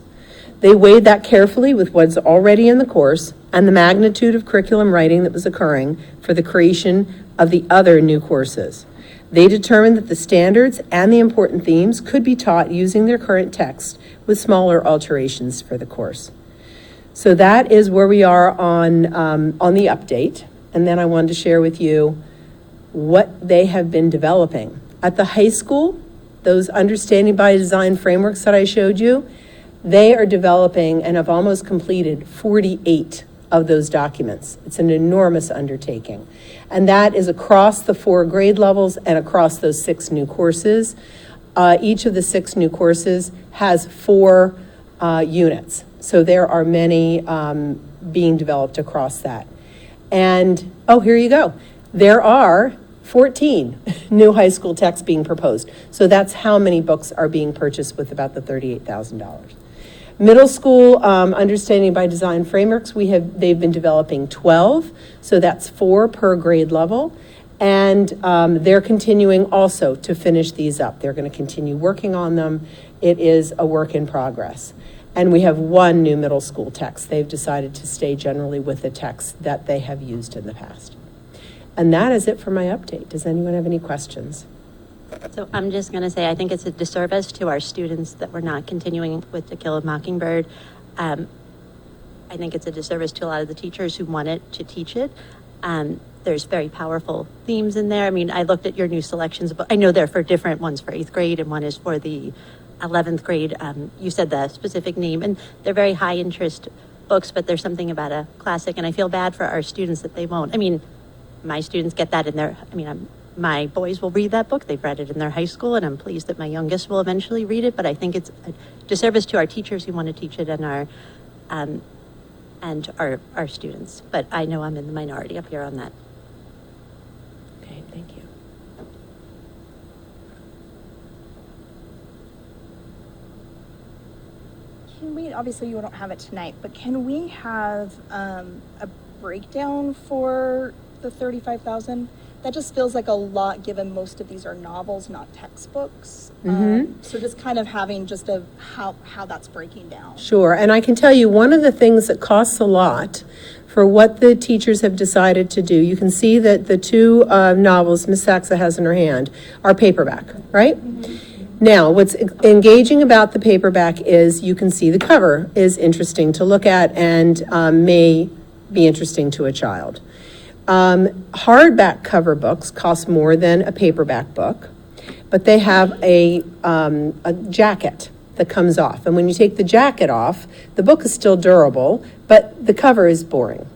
They weighed that carefully with what's already in the course and the magnitude of curriculum writing that was occurring for the creation of the other new courses. They determined that the standards and the important themes could be taught using their current text with smaller alterations for the course. So that is where we are on the update. And then I wanted to share with you what they have been developing. At the high school, those Understanding by Design frameworks that I showed you, they are developing and have almost completed 48 of those documents. It's an enormous undertaking. And that is across the 4 grade levels and across those 6 new courses. Each of the 6 new courses has 4 units. So there are many being developed across that. And, here you go. There are 14 new high school texts being proposed. So that's how many books are being purchased with about the $38,000. Middle school, understanding by design frameworks, they've been developing 12, so that's 4 per grade level. And they're continuing also to finish these up. They're going to continue working on them. It is a work in progress. And we have 1 new middle school text. They've decided to stay generally with the text that they have used in the past. And that is it for my update. Does anyone have any questions? So I'm just going to say, I think it's a disservice to our students that we're not continuing with To Kill a Mockingbird. I think it's a disservice to a lot of the teachers who wanted to teach it. There's very powerful themes in there. I mean, I looked at your new selections, but I know they're for different ones for 8th grade and one is for the 11th grade. You said the specific name, and they're very high interest books, but there's something about a classic, and I feel bad for our students that they won't. I mean, my students get that in their, my boys will read that book. They've read it in their high school, and I'm pleased that my youngest will eventually read it, but I think it's a disservice to our teachers who want to teach it and our students. But I know I'm in the minority up here on that. Okay, thank you. Can we, obviously you don't have it tonight, but can we have a breakdown for the 35,000? That just feels like a lot given most of these are novels, not textbooks. So just kind of having just how that's breaking down. Sure, and I can tell you one of the things that costs a lot for what the teachers have decided to do, you can see that the 2 novels Ms. Saxa has in her hand are paperback, right? Now, what's engaging about the paperback is you can see the cover is interesting to look at and may be interesting to a child. Hardback cover books cost more than a paperback book, but they have a jacket that comes off. And when you take the jacket off, the book is still durable, but the cover is boring.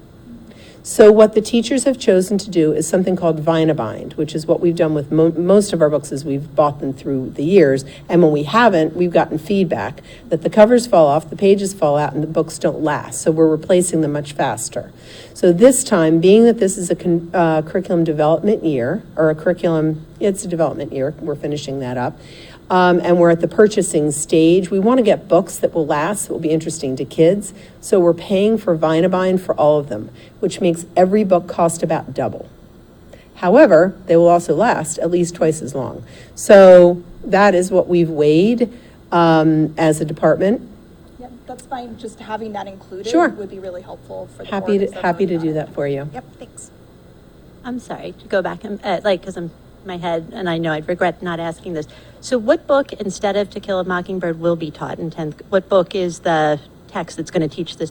So what the teachers have chosen to do is something called Vinabind, which is what we've done with most of our books is we've bought them through the years. And when we haven't, we've gotten feedback that the covers fall off, the pages fall out, and the books don't last. So we're replacing them much faster. So this time, being that this is a curriculum development year, or it's a development year, we're finishing that up, and we're at the purchasing stage. We want to get books that will last, that will be interesting to kids. So we're paying for Vinabind for all of them, which makes every book cost about double. However, they will also last at least twice as long. So that is what we've weighed as a department. Yeah, that's fine. Just having that included Sure. would be really helpful for the Happy board to do that for you. Yep, thanks. I'm sorry to go back and because I'm my head, and I know I'd regret not asking this. So what book, instead of To Kill a Mockingbird, will be taught in 10th? What book is the text that's going to teach the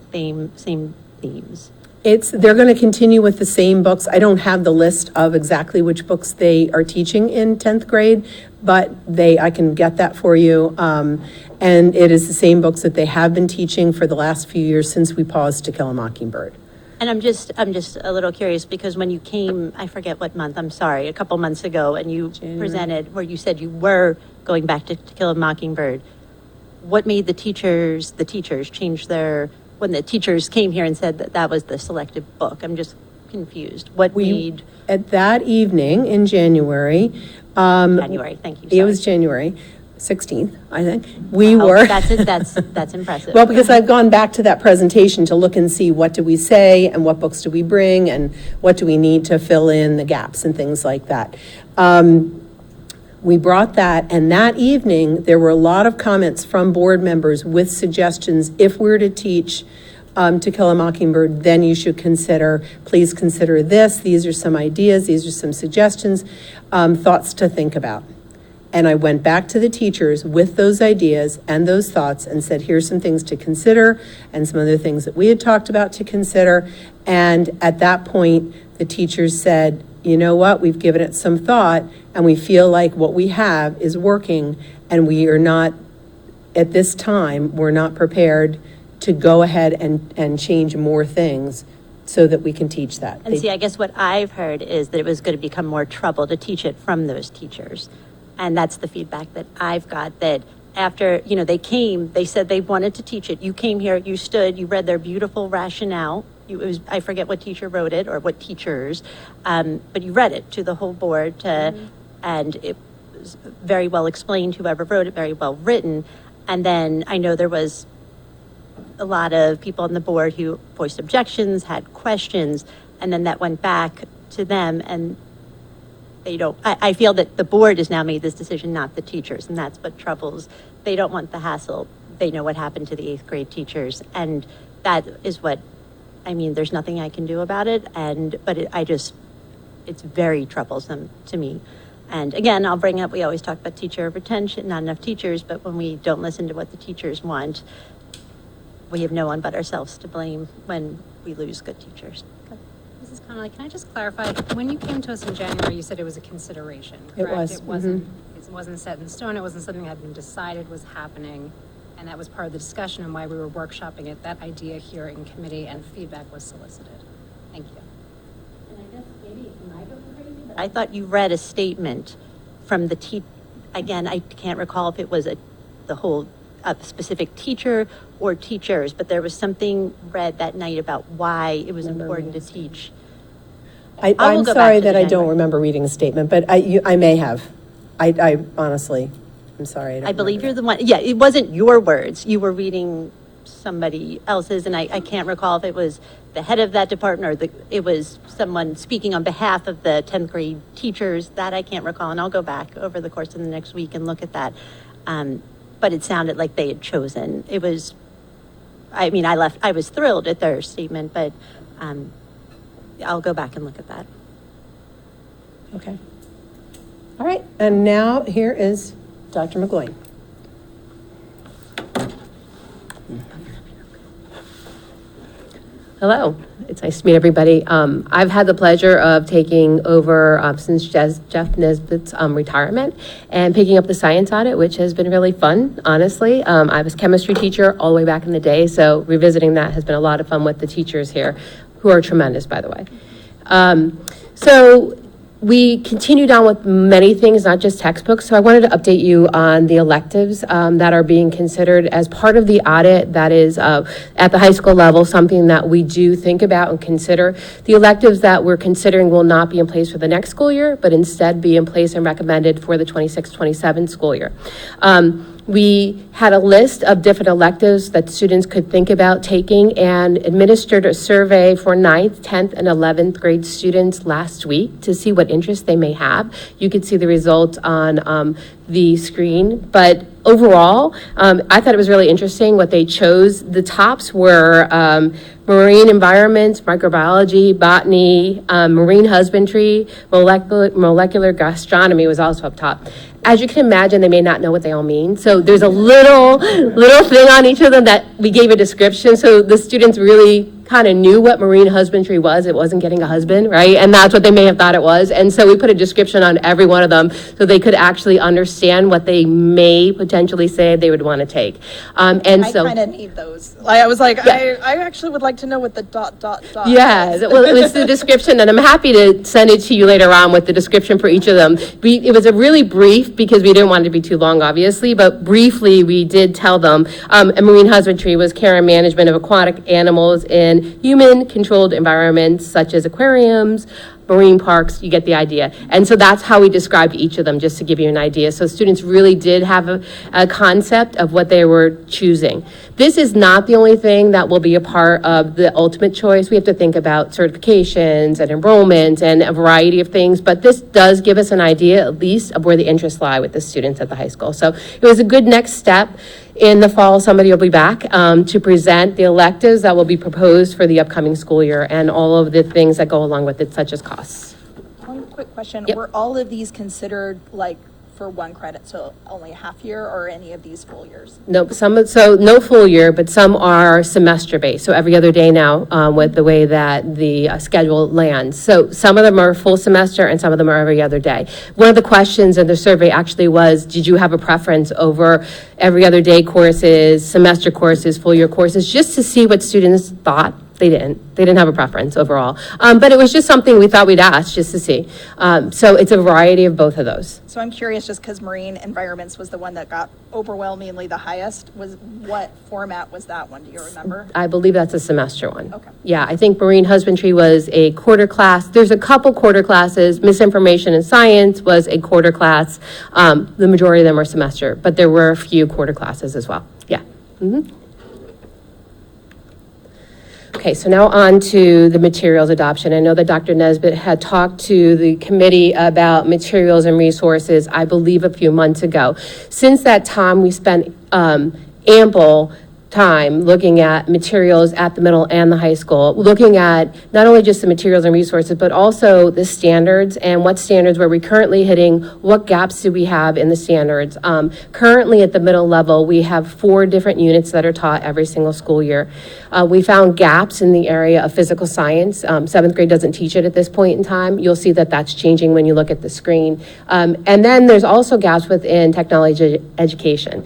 same themes? They're going to continue with the same books. I don't have the list of exactly which books they are teaching in 10th grade, but I can get that for you. And it is the same books that they have been teaching for the last few years since we paused To Kill a Mockingbird. And I'm just a little curious because when you came, I forget what month, I'm sorry, a couple months ago, and you presented where you said you were going back to Kill a Mockingbird, what made the teachers change when the teachers came here and said that was the selected book? I'm just confused. At that evening in January. January, thank you. Sorry. It was January 16th, I think. That's impressive. Well, because I've gone back to that presentation to look and see what do we say and what books do we bring and what do we need to fill in the gaps and things like that. We brought that, and that evening there were a lot of comments from board members with suggestions. If we're to teach To Kill a Mockingbird, then you should please consider this. These are some ideas, these are some suggestions, thoughts to think about. And I went back to the teachers with those ideas and those thoughts and said, here's some things to consider and some other things that we had talked about to consider. And at that point, the teachers said, you know what, we've given it some thought and we feel like what we have is working, and we are not, at this time, we're not prepared to go ahead and change more things so that we can teach that. And see, I guess what I've heard is that it was going to become more trouble to teach it from those teachers. And that's the feedback that I've got, that after, they came, they said they wanted to teach it. You came here, you stood, you read their beautiful rationale. I forget what teacher wrote it or what teachers, but you read it to the whole board, and it was very well explained, whoever wrote it, very well written. And then I know there was a lot of people on the board who voiced objections, had questions, and then that went back to them, and they don't, I feel that the board has now made this decision, not the teachers, and that's what troubles. They don't want the hassle. They know what happened to the 8th grade teachers, and that is what, I mean, there's nothing I can do about it, it's very troublesome to me. And again, I'll bring up, we always talk about teacher retention, not enough teachers, but when we don't listen to what the teachers want, we have no one but ourselves to blame when we lose good teachers. Mrs. Connolly, can I just clarify? When you came to us in January, you said it was a consideration, correct? It was. It wasn't, it wasn't set in stone. It wasn't something that had been decided was happening. And that was part of the discussion and why we were workshopping it. That idea here in committee and feedback was solicited. Thank you. And I guess maybe it might have been crazy, but I thought you read a statement from the again, I can't recall if it was the whole specific teacher or teachers, but there was something read that night about why it was important to teach. I'm sorry that I don't remember reading the statement, but I may have. I honestly, I'm sorry. I believe you're the one. Yeah, it wasn't your words. You were reading somebody else's, and I can't recall if it was the head of that department or it was someone speaking on behalf of the 10th grade teachers. That I can't recall, and I'll go back over the course of the next week and look at that. But it sounded like they had chosen. It was, I mean, I was thrilled at their statement, but I'll go back and look at that. Okay. All right, and now here is Dr. McGloin. Hello, it's nice to meet everybody. I've had the pleasure of taking over since Jeff Nesbitt's retirement and picking up the science audit, which has been really fun, honestly. I was a chemistry teacher all the way back in the day, so revisiting that has been a lot of fun with the teachers here, who are tremendous, by the way. So we continued on with many things, not just textbooks. So I wanted to update you on the electives that are being considered as part of the audit that is at the high school level, something that we do think about and consider. The electives that we're considering will not be in place for the next school year, but instead be in place and recommended for the 26-27 school year. We had a list of different electives that students could think about taking and administered a survey for 9th, 10th, and 11th grade students last week to see what interest they may have. You could see the results on the screen, but overall, I thought it was really interesting what they chose. The tops were marine environments, microbiology, botany, marine husbandry, molecular gastronomy was also up top. As you can imagine, they may not know what they all mean. So there's a little thing on each of them that we gave a description. So the students really kind of knew what marine husbandry was. It wasn't getting a husband, right? And that's what they may have thought it was. And so we put a description on every one of them so they could actually understand what they may potentially say they would want to take. I kind of need those. I was like, yeah. I actually would like to know what the ... Yeah, well, it's the description, and I'm happy to send it to you later on with the description for each of them. It was a really brief, because we didn't want it to be too long, obviously, but briefly we did tell them, marine husbandry was care and management of aquatic animals in human-controlled environments such as aquariums, marine parks, you get the idea. And so that's how we described each of them, just to give you an idea. So students really did have a concept of what they were choosing. This is not the only thing that will be a part of the ultimate choice. We have to think about certifications and enrollment and a variety of things, but this does give us an idea, at least, of where the interests lie with the students at the high school. So it was a good next step. In the fall, somebody will be back to present the electives that will be proposed for the upcoming school year and all of the things that go along with it, such as costs. One quick question. Yep. Were all of these considered like for one credit, so only a half year, or any of these full years? Nope, so no full year, but some are semester based. So every other day now with the way that the schedule lands. So some of them are full semester and some of them are every other day. One of the questions in the survey actually was, did you have a preference over every other day courses, semester courses, full year courses, just to see what students thought? They didn't have a preference overall. But it was just something we thought we'd ask just to see. So it's a variety of both of those. So I'm curious, just because marine environments was the one that got overwhelmingly the highest, what format was that one? Do you remember? I believe that's a semester one. Okay. Yeah, I think marine husbandry was a quarter class. There's a couple quarter classes. Misinformation and science was a quarter class. The majority of them are semester, but there were a few quarter classes as well. Yeah. Mm-hmm. Okay, so now on to the materials adoption. I know that Dr. Nesbitt had talked to the committee about materials and resources, I believe, a few months ago. Since that time, we spent ample time looking at materials at the middle and the high school, looking at not only just the materials and resources, but also the standards and what standards were we currently hitting, what gaps do we have in the standards. Currently at the middle level, we have 4 different units that are taught every single school year. We found gaps in the area of physical science. 7th grade doesn't teach it at this point in time. You'll see that that's changing when you look at the screen. And then there's also gaps within technology education.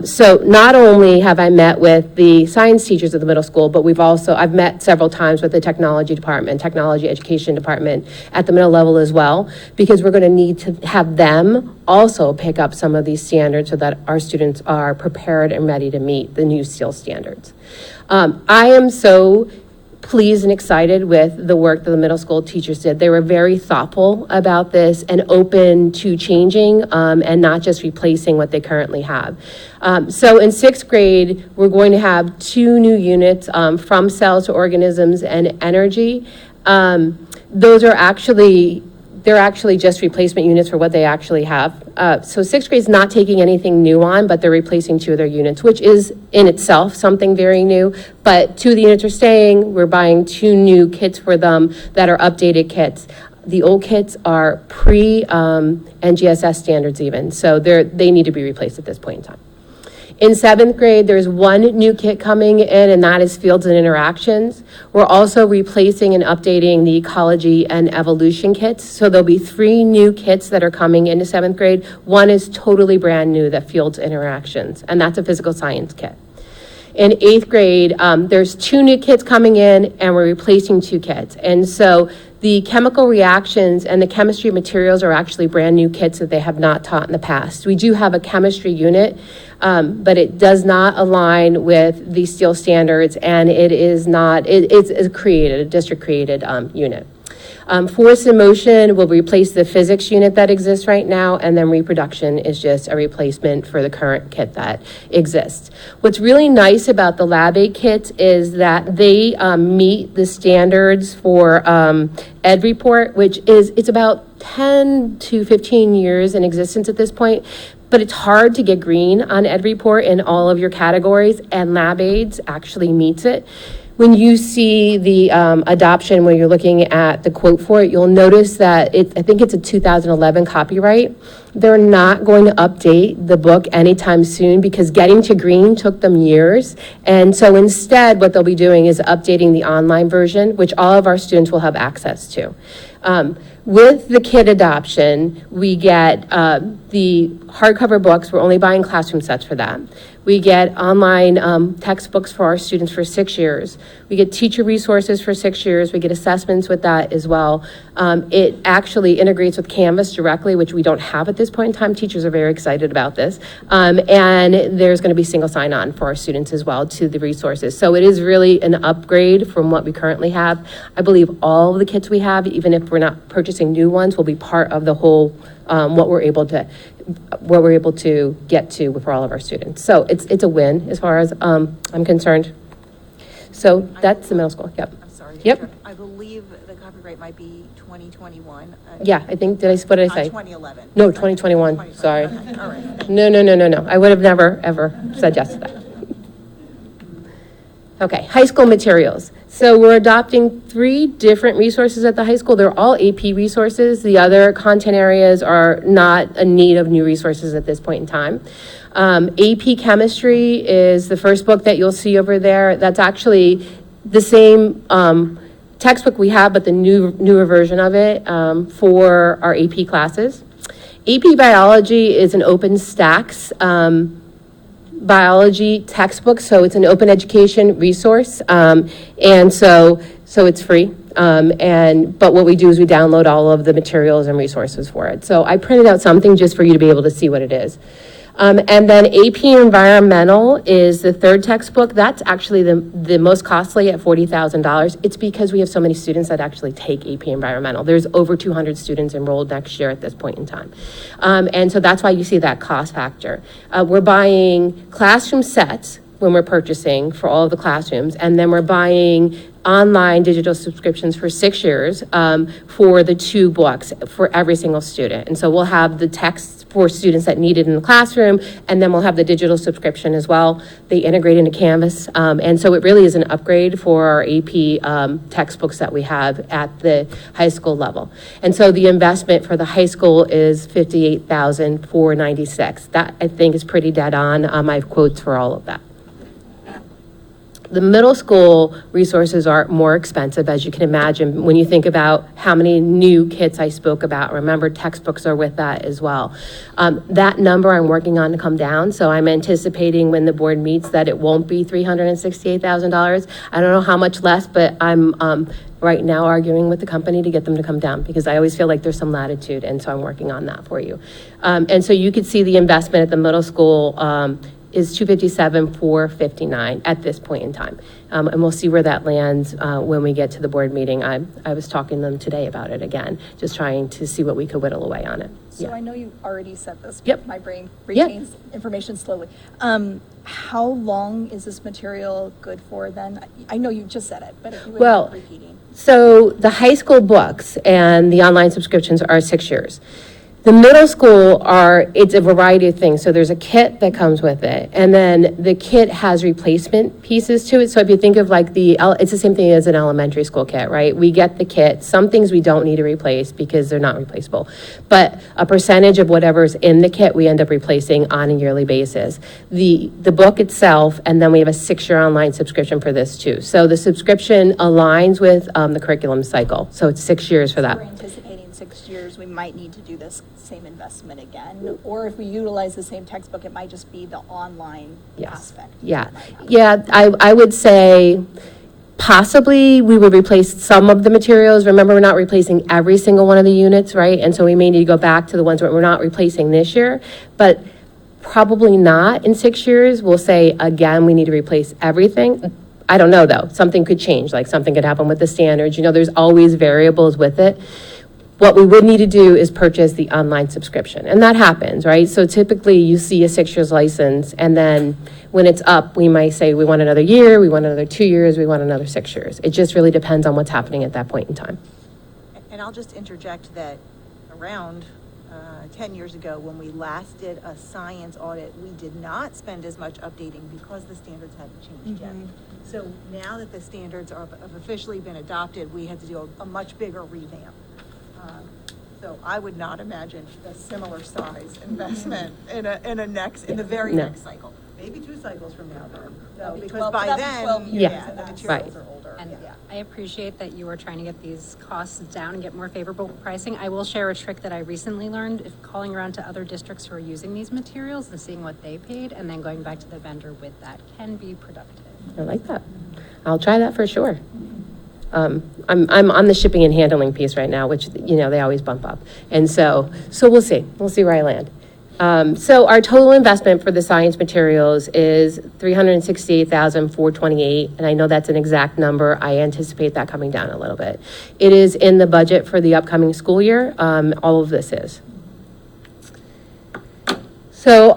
So not only have I met with the science teachers at the middle school, but I've met several times with the technology department, technology education department at the middle level as well, because we're going to need to have them also pick up some of these standards so that our students are prepared and ready to meet the new SEAL standards. I am so pleased and excited with the work that the middle school teachers did. They were very thoughtful about this and open to changing and not just replacing what they currently have. So in 6th grade, we're going to have 2 new units from cells to organisms and energy. Those are they're actually just replacement units for what they actually have. So 6th grade is not taking anything new on, but they're replacing 2 of their units, which is in itself something very new. But 2 of the units are staying. We're buying 2 new kits for them that are updated kits. The old kits are pre-NGSS standards even, so they need to be replaced at this point in time. In 7th grade, there's 1 new kit coming in, and that is Fields and Interactions. We're also replacing and updating the Ecology and Evolution kits. So there'll be 3 new kits that are coming into 7th grade. 1 is totally brand new, the Fields Interactions, and that's a physical science kit. In 8th grade, there's 2 new kits coming in, and we're replacing 2 kits. And so the chemical reactions and the chemistry materials are actually brand new kits that they have not taught in the past. We do have a chemistry unit, but it does not align with the SEAL standards, and it's a district-created unit. Force and motion will replace the physics unit that exists right now, and then reproduction is just a replacement for the current kit that exists. What's really nice about the Lab 8 kits is that they meet the standards for Ed Report, it's about 10 to 15 years in existence at this point, but it's hard to get green on Ed Report in all of your categories, and Lab Aids actually meets it. When you see the adoption, when you're looking at the quote for it, you'll notice that I think it's a 2011 copyright. They're not going to update the book anytime soon because getting to green took them years. And so instead, what they'll be doing is updating the online version, which all of our students will have access to. With the kit adoption, we get the hardcover books. We're only buying classroom sets for that. We get online textbooks for our students for 6 years. We get teacher resources for 6 years. We get assessments with that as well. It actually integrates with Canvas directly, which we don't have at this point in time. Teachers are very excited about this. And there's going to be single sign-on for our students as well to the resources. So it is really an upgrade from what we currently have. I believe all of the kits we have, even if we're not purchasing new ones, will be part of the whole what we're able to get to for all of our students. So it's a win as far as I'm concerned. So that's the middle school. Yep. I'm sorry. Yep. I believe the copyright might be 2021. Yeah, I think, what did I say? 2011. No, 2021, 2021. sorry. Okay. All right. No. I would have never, ever said yes to that. Okay, high school materials. So we're adopting 3 different resources at the high school. They're all AP resources. The other content areas are not in need of new resources at this point in time. AP Chemistry is the first book that you'll see over there. That's actually the same textbook we have, but the newer version of it for our AP classes. AP Biology is an OpenStax biology textbook, so it's an open education resource, and so it's free. But what we do is we download all of the materials and resources for it. So I printed out something just for you to be able to see what it is. And then AP Environmental is the 3rd textbook. That's actually the most costly at $40,000. It's because we have so many students that actually take AP Environmental. There's over 200 students enrolled next year at this point in time. And so that's why you see that cost factor. We're buying classroom sets when we're purchasing for all of the classrooms, and then we're buying online digital subscriptions for 6 years for the 2 books for every single student. And so we'll have the text for students that need it in the classroom, and then we'll have the digital subscription as well. They integrate into Canvas, and so it really is an upgrade for our AP textbooks that we have at the high school level. And so the investment for the high school is $58,496. That, I think, is pretty dead on. I have quotes for all of that. The middle school resources are more expensive, as you can imagine, when you think about how many new kits I spoke about. Remember, textbooks are with that as well. That number I'm working on to come down, so I'm anticipating when the board meets that it won't be $368,000. I don't know how much less, but I'm right now arguing with the company to get them to come down, because I always feel like there's some latitude, and so I'm working on that for you. And so you could see the investment at the middle school is $257,459 at this point in time. And we'll see where that lands when we get to the board meeting. I was talking to them today about it again, just trying to see what we could whittle away on it. So I know you already said this, Yep. but my brain retains information slowly. How long is this material good for then? I know you just said it, but if you would mind repeating. So the high school books and the online subscriptions are 6 years. The middle school it's a variety of things. So there's a kit that comes with it, and then the kit has replacement pieces to it. So if you think of like it's the same thing as an elementary school kit, right? We get the kit. Some things we don't need to replace because they're not replaceable, but a percentage of whatever's in the kit we end up replacing on a yearly basis. The book itself, and then we have a 6-year online subscription for this too. So the subscription aligns with the curriculum cycle. So it's 6 years for that. We're anticipating 6 years, we might need to do this same investment again, or if we utilize the same textbook, it might just be the online aspect. Yeah, I would say possibly we would replace some of the materials. Remember, we're not replacing every single one of the units, right? And so we may need to go back to the ones that we're not replacing this year, but probably not in 6 years. We'll say, again, we need to replace everything. I don't know, though. Something could change, like something could happen with the standards. You know, there's always variables with it. What we would need to do is purchase the online subscription, and that happens, right? So typically you see a 6 years license, and then when it's up, we might say we want another year, we want another 2 years, we want another 6 years. It just really depends on what's happening at that point in time. And I'll just interject that around 10 years ago, when we last did a science audit, we did not spend as much updating because the standards hadn't changed yet. So now that the standards have officially been adopted, we had to do a much bigger revamp. So I would not imagine a similar size investment in the very next cycle. Maybe 2 cycles from now, though. No, because by then, the materials are older. And I appreciate that you are trying to get these costs down and get more favorable pricing. I will share a trick that I recently learned, if calling around to other districts who are using these materials and seeing what they paid, and then going back to the vendor with that can be productive. I like that. I'll try that for sure. I'm on the shipping and handling piece right now, which, you know, they always bump up. And so we'll see. We'll see where I land. So our total investment for the science materials is $368,428, and I know that's an exact number. I anticipate that coming down a little bit. It is in the budget for the upcoming school year. All of this is. So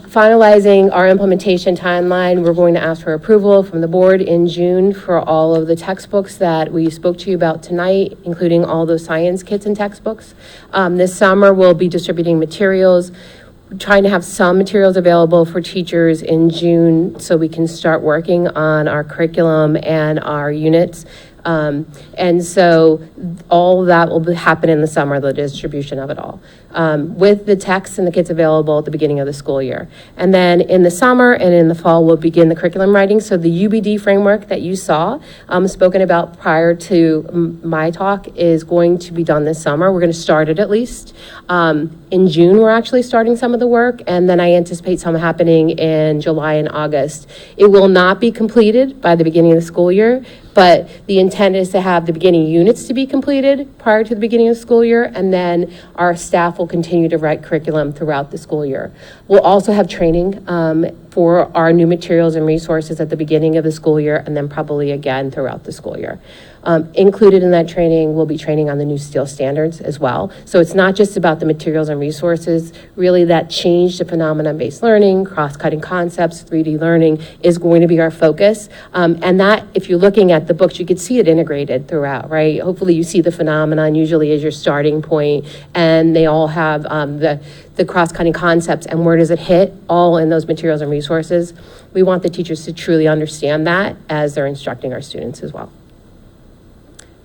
finalizing our implementation timeline, we're going to ask for approval from the board in June for all of the textbooks that we spoke to you about tonight, including all those science kits and textbooks. This summer, we'll be distributing materials. We're trying to have some materials available for teachers in June so we can start working on our curriculum and our units. And so all of that will happen in the summer, the distribution of it all, with the texts and the kits available at the beginning of the school year. And then in the summer and in the fall, we'll begin the curriculum writing. So the UBD framework that you saw spoken about prior to my talk is going to be done this summer. We're going to start it at least. In June, we're actually starting some of the work, and then I anticipate some happening in July and August. It will not be completed by the beginning of the school year, but the intent is to have the beginning units to be completed prior to the beginning of the school year, and then our staff will continue to write curriculum throughout the school year. We'll also have training for our new materials and resources at the beginning of the school year, and then probably again throughout the school year. Included in that training will be training on the new STEEL standards as well. So it's not just about the materials and resources. Really, that change to phenomenon-based learning, cross-cutting concepts, 3D learning is going to be our focus. And that, if you're looking at the books, you could see it integrated throughout, right? Hopefully you see the phenomenon usually as your starting point, and they all have the cross-cutting concepts and where does it hit, all in those materials and resources. We want the teachers to truly understand that as they're instructing our students as well.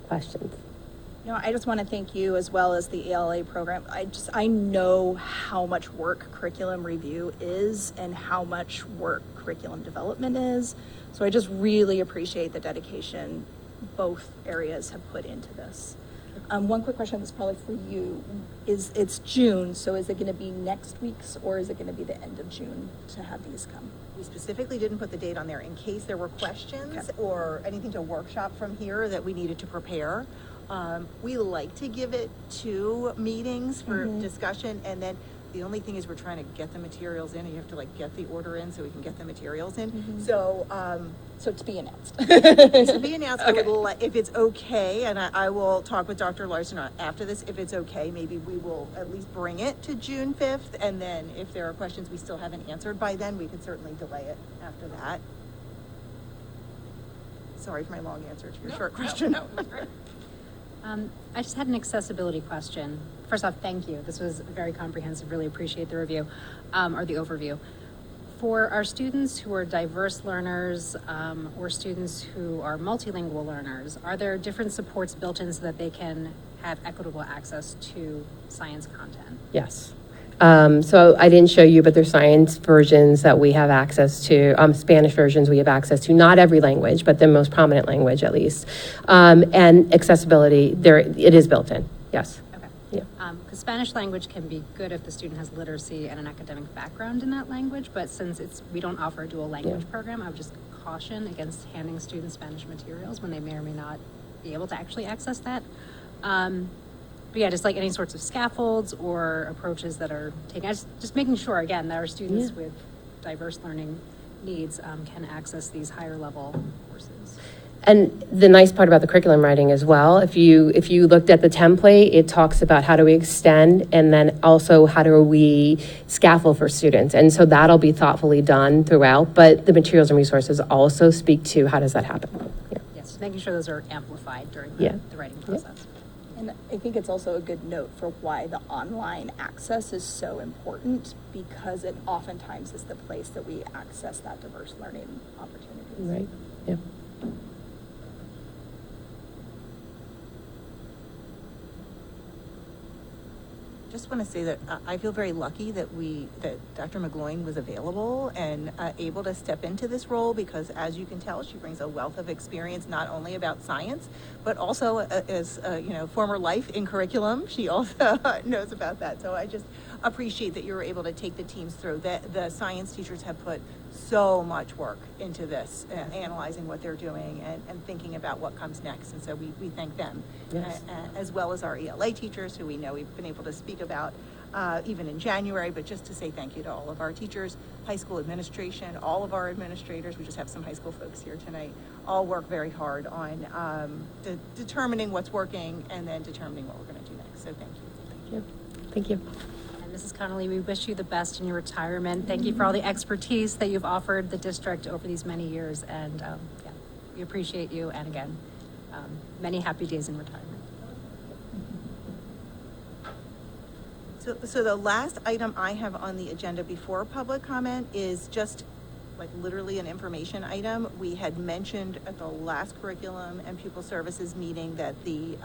Questions? No, I just want to thank you as well as the ELA program. I know how much work curriculum review is and how much work curriculum development is. So I just really appreciate the dedication both areas have put into this. One quick question that's probably for you is, it's June, so is it going to be next week's or is it going to be the end of June to have these come? We specifically didn't put the date on there in case there were questions or anything to workshop from here that we needed to prepare. We like to give it 2 meetings for discussion, and then the only thing is we're trying to get the materials in, and you have to like get the order in so we can get the materials in. So to be announced. To be announced. Okay. If it's okay, and I will talk with Dr. Larson after this, if it's okay, maybe we will at least bring it to June 5th, and then if there are questions we still haven't answered by then, we could certainly delay it after that. Sorry for my long answer to your short question. No, great. I just had an accessibility question. First off, thank you. This was very comprehensive. Really appreciate the review, or the overview. For our students who are diverse learners, or students who are multilingual learners, are there different supports built in so that they can have equitable access to science content? Yes. So I didn't show you, but there's science versions that we have access to, Spanish versions we have access to, not every language, but the most prominent language at least. And accessibility, it is built in, yes. Okay. Yeah. Because Spanish language can be good if the student has literacy and an academic background in that language, but since we don't offer a dual language program, I would just caution against handing students Spanish materials when they may or may not be able to actually access that. But yeah, just like any sorts of scaffolds or approaches that are taken, just making sure, again, that our students with diverse learning needs can access these higher level courses. And the nice part about the curriculum writing as well, if you looked at the template, it talks about how do we extend and then also how do we scaffold for students. And so that'll be thoughtfully done throughout, but the materials and resources also speak to how does that happen. Yeah. Yes, making sure those are amplified during the writing process. And I think it's also a good note for why the online access is so important, because it oftentimes is the place that we access that diverse learning opportunities. Right, yeah. Just want to say that I feel very lucky that Dr. McGloin was available and able to step into this role, because as you can tell, she brings a wealth of experience, not only about science, but also as former life in curriculum. She also knows about that. So I just appreciate that you were able to take the teams through. The science teachers have put so much work into this, analyzing what they're doing and thinking about what comes next. And so we thank them, as well as our ELA teachers, who we know we've been able to speak about even in January, but just to say thank you to all of our teachers, high school administration, all of our administrators. We just have some high school folks here tonight. All work very hard on determining what's working and then determining what we're going to do next. So thank you. Thank you. Mrs. Connolly, we wish you the best in your retirement. Thank you for all the expertise that you've offered the district over these many years, and we appreciate you, and again, many happy days in retirement. So the last item I have on the agenda before public comment is just like literally an information item. We had mentioned at the last curriculum and pupil services meeting that the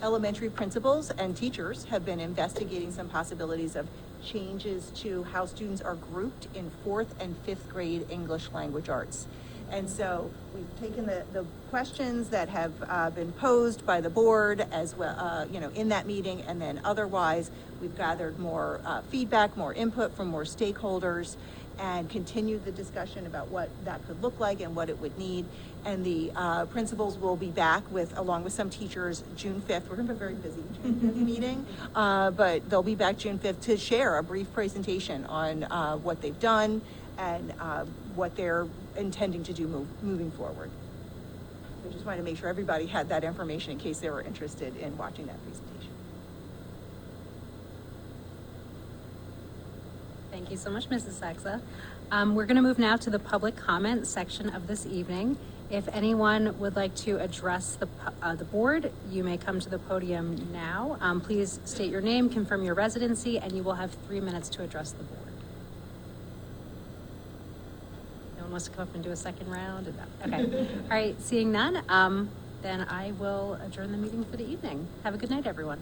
elementary principals and teachers have been investigating some possibilities of changes to how students are grouped in 4th and 5th grade English language arts. And so we've taken the questions that have been posed by the board as well, in that meeting, and then otherwise we've gathered more feedback, more input from more stakeholders, and continued the discussion about what that could look like and what it would need. And the principals will be back along with some teachers June 5th. We're going to be very busy June 5th meeting, but they'll be back June 5th to share a brief presentation on what they've done and what they're intending to do moving forward. I just wanted to make sure everybody had that information in case they were interested in watching that presentation. Thank you so much, Mrs. Saxa. We're going to move now to the public comment section of this evening. If anyone would like to address the board, you may come to the podium now. Please state your name, confirm your residency, and you will have 3 minutes to address the board. No one wants to come up and do a second round? No. Okay. All right, seeing none, then I will adjourn the meeting for the evening. Have a good night, everyone.